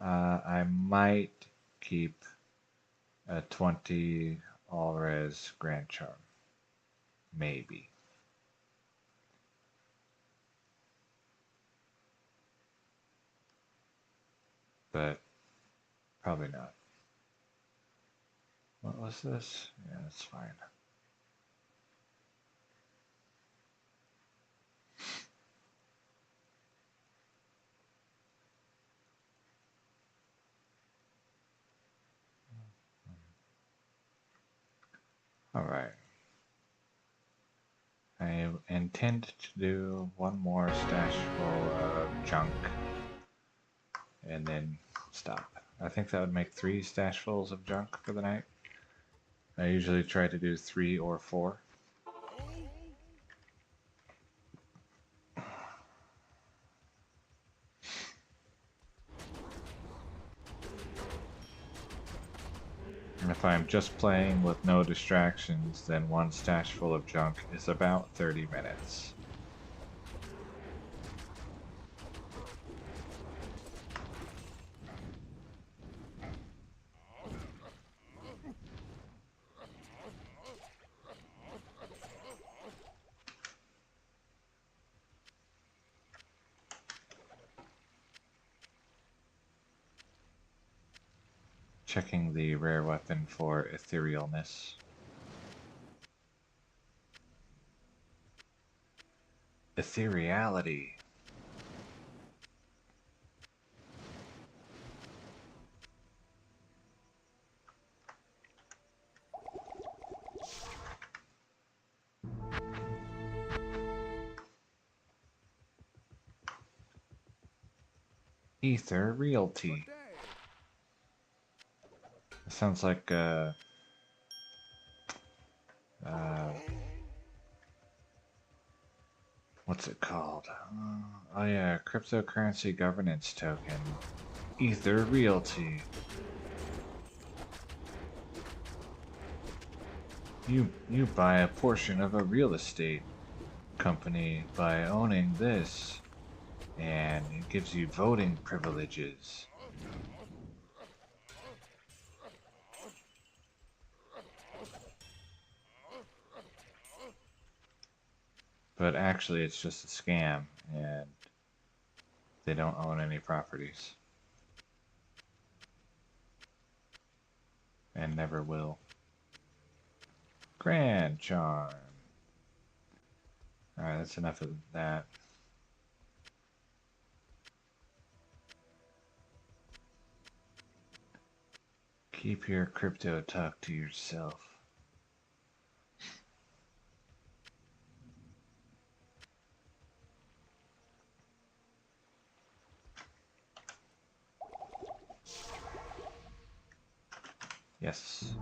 I might keep a 20 all-res grand charm. Maybe. But probably not. What was this? Yeah, that's fine. Alright. I intend to do one more stash full of junk and then stop. I think that would make 3 stashfuls of junk for the night. I usually try to do 3 or 4. And if I'm just playing with no distractions, then one stash full of junk is about 30 minutes. Checking the rare weapon for etherealness. Ethereality. Ether Realty. It sounds like what's it called? Oh yeah, cryptocurrency governance token. Ether Realty. You buy a portion of a real estate company by owning this, and it gives you voting privileges. But actually it's just a scam, and they don't own any properties. and never will. Grand charm. Alright, that's enough of that. Keep your crypto talk to yourself. Yes.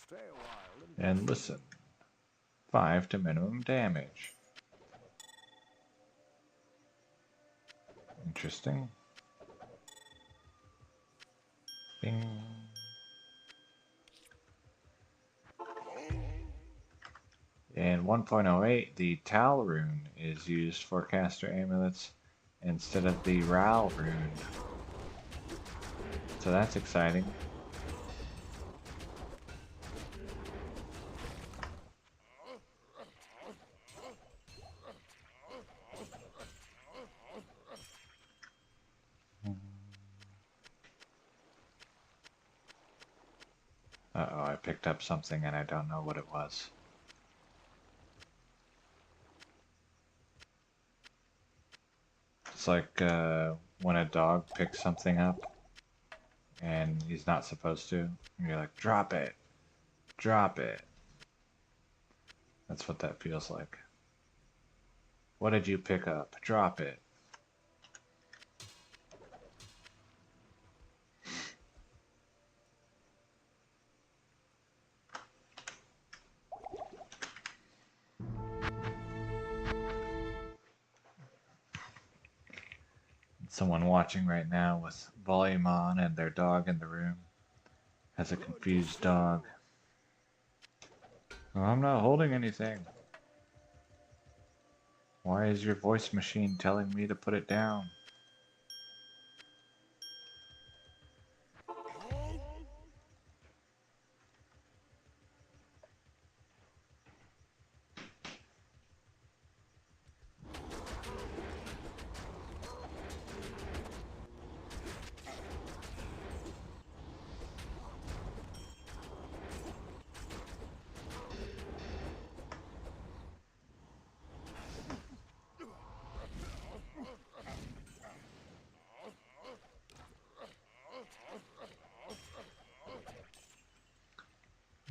Stay a while And listen. 5 to minimum damage. Interesting. Bing. In 1.08, the Tal rune is used for caster amulets instead of the Ral rune. So that's exciting. Uh-oh, I picked up something and I don't know what it was. It's like when a dog picks something up and he's not supposed to. And you're like, drop it, drop it. That's what that feels like. What did you pick up? Drop it. Someone watching right now with volume on and their dog in the room has a confused dog. Oh, I'm not holding anything. Why is your voice machine telling me to put it down?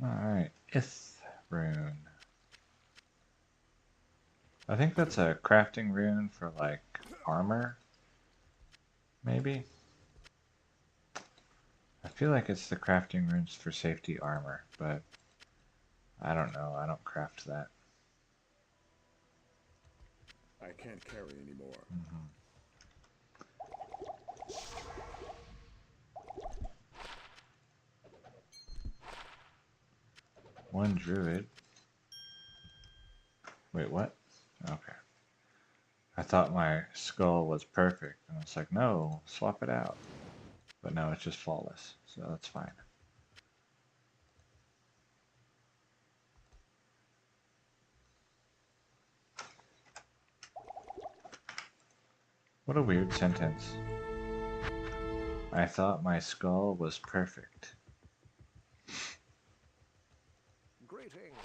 Alright, Ith rune. I think that's a crafting rune for like armor, maybe? I feel like it's the crafting runes for safety armor, but I don't know, I don't craft that. I can't carry anymore. One druid. Wait, what? Okay. I thought my skull was perfect, and it's like, no, swap it out. But no, it's just flawless, so that's fine. What a weird sentence. I thought my skull was perfect. Greetings.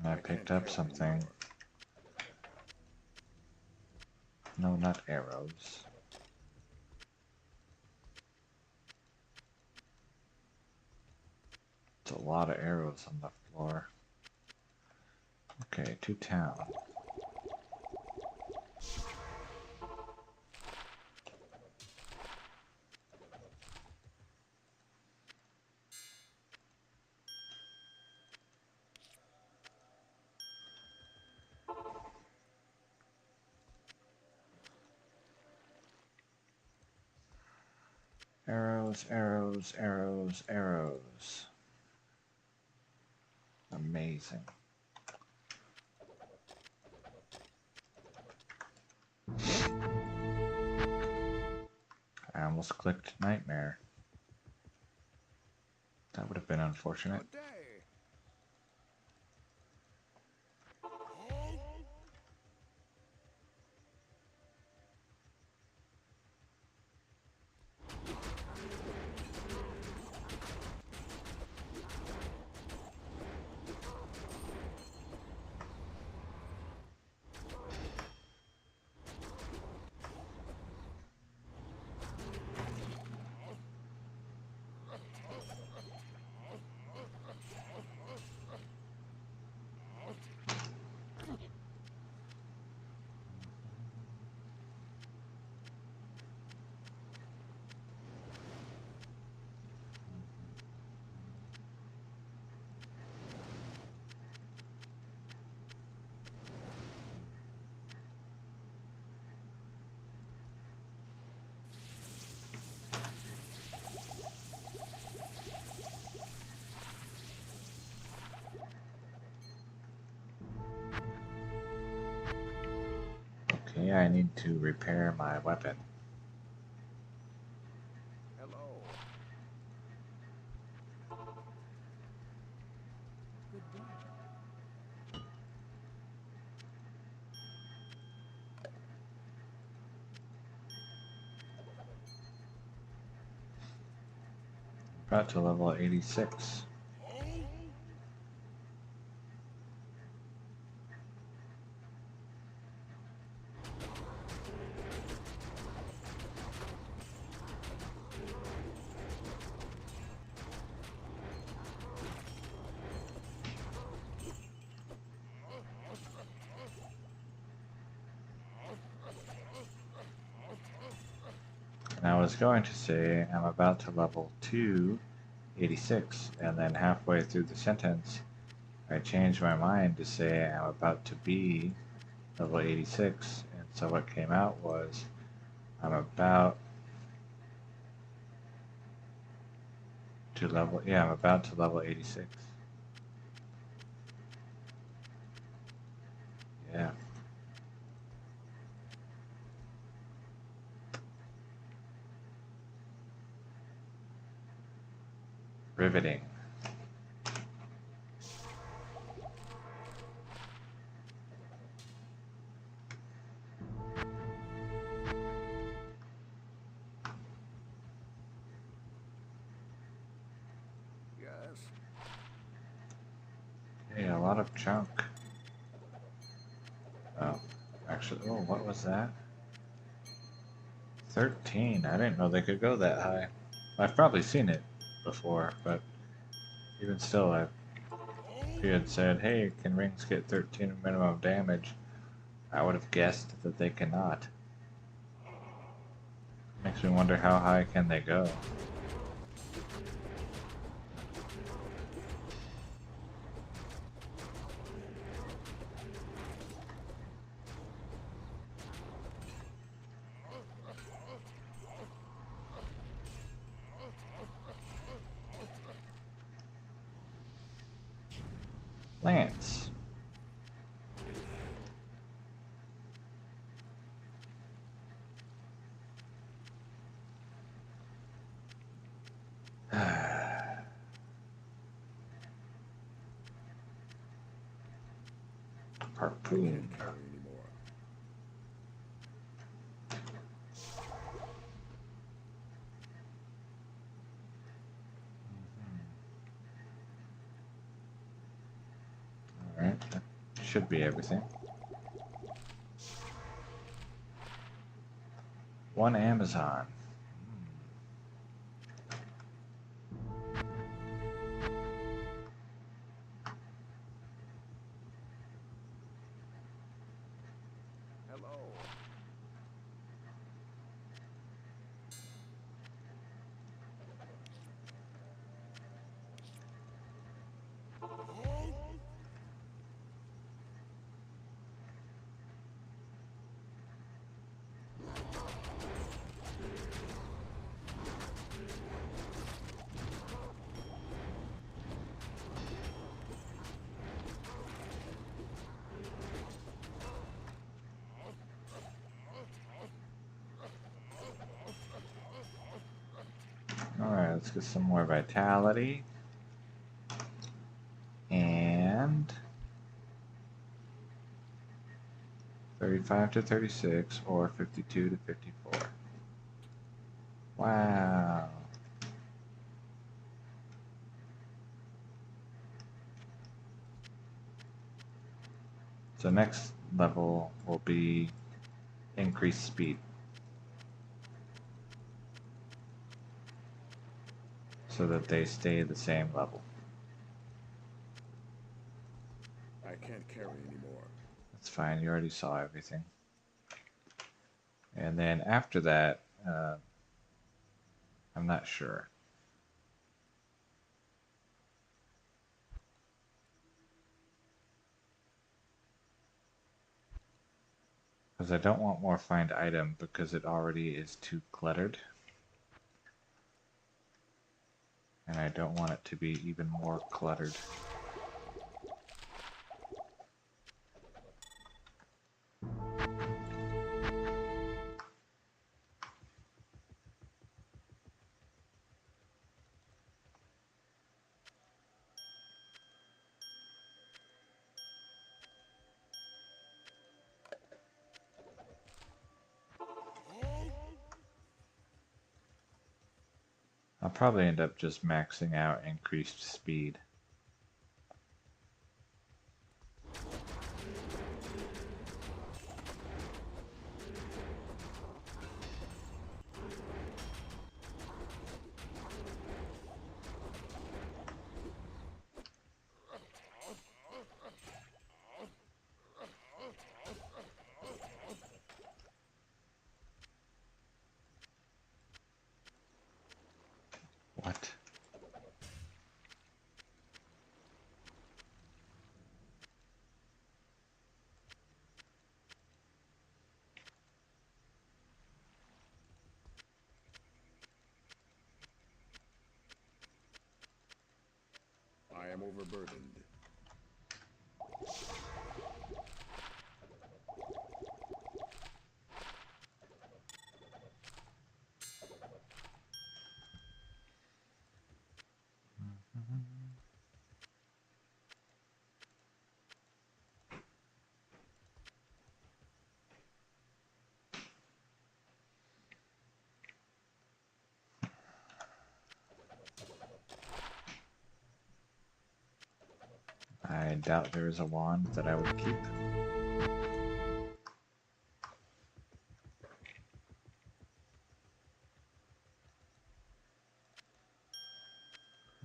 I picked up something. No, not arrows. It's a lot of arrows on the floor. Okay, to town. Arrows, arrows, arrows, arrows. Amazing. I almost clicked Nightmare. That would have been unfortunate. Good day. Okay, I need to repair my weapon. Hello. Good day. About to level 86. And I was going to say I'm about to level 286, and then halfway through the sentence, I changed my mind to say I'm about to be level 86, and so what came out was I'm about I'm about to level 86. Yeah. Riveting. Yes. Hey, a lot of junk. Oh, actually, oh, what was that? 13. I didn't know they could go that high. I've probably seen it before, but even still, if you had said, hey, can rings get 13 minimum damage, I would have guessed that they cannot. Makes me wonder how high can they go. Lance. I Harpoon. can't carry anymore. Alright, that should be everything. One Amazon. Hello. Alright, let's get some more vitality. And 35 to 36 or 52 to 54. Wow. So next level will be increased speed. So that they stay the same level. I can't carry anymore. That's fine, you already saw everything. And then after that, I'm not sure. Because I don't want more find item because it already is too cluttered. And I don't want it to be even more cluttered. I'll probably end up just maxing out increased speed. What? I am overburdened. I doubt there is a wand that I would keep.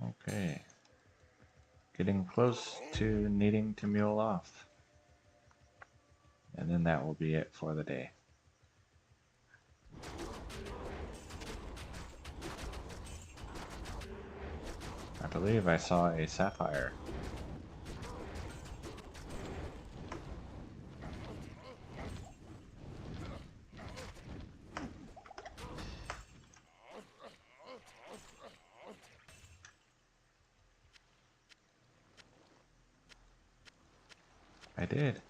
Okay. Getting close to needing to mule off. And then that will be it for the day. I believe I saw a sapphire. I did.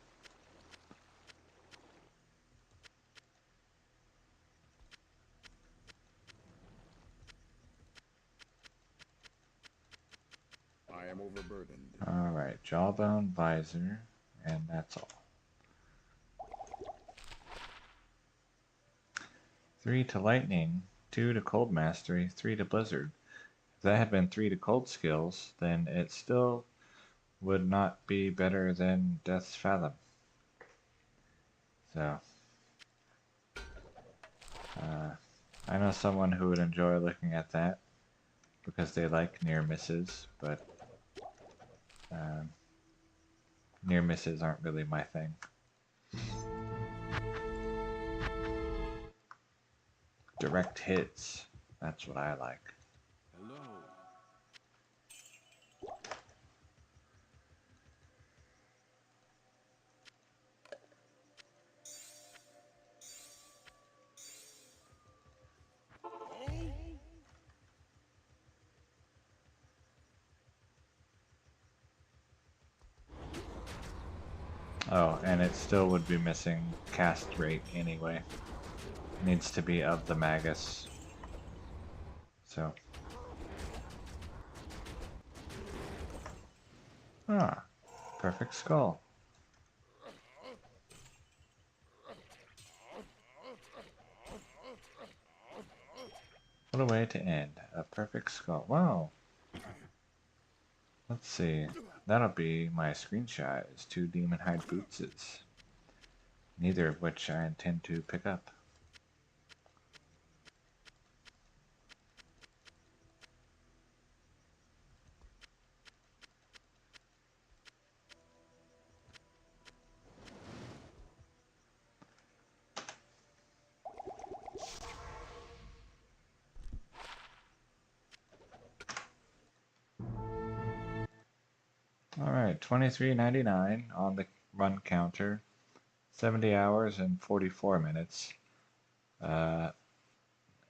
I am overburdened. Alright, jawbone, visor, and that's all. 3 to lightning, 2 to cold mastery, 3 to blizzard. If that had been 3 to cold skills, then it still would not be better than Death's Fathom. So, I know someone who would enjoy looking at that because they like near misses, but near misses aren't really my thing. Direct hits. That's what I like. Hello. Oh, and it still would be missing cast rate anyway. Needs to be of the Magus. So. Ah, perfect skull. What a way to end. A perfect skull. Wow. Let's see. That'll be my screenshot is 2 Demon Hide Bootses. Neither of which I intend to pick up. Alright, $23.99 on the run counter. 70 hours and 44 minutes. Out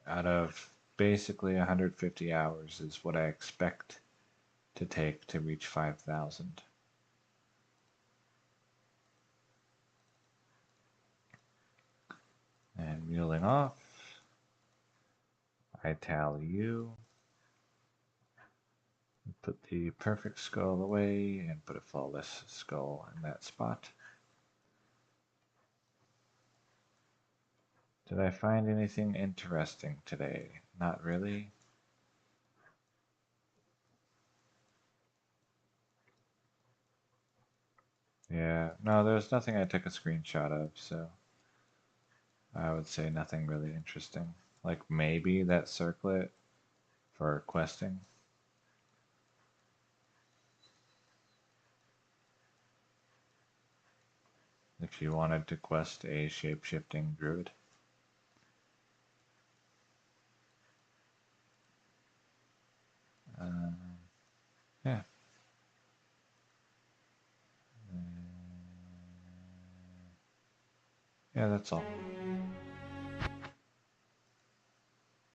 of basically 150 hours is what I expect to take to reach 5,000. And muling off, I tell you. Put the perfect skull away and put a flawless skull in that spot. Did I find anything interesting today? Not really. Yeah, no, there's nothing I took a screenshot of, so I would say nothing really interesting. Like maybe that circlet for questing. If you wanted to quest a shape-shifting druid. Yeah. Yeah, that's all.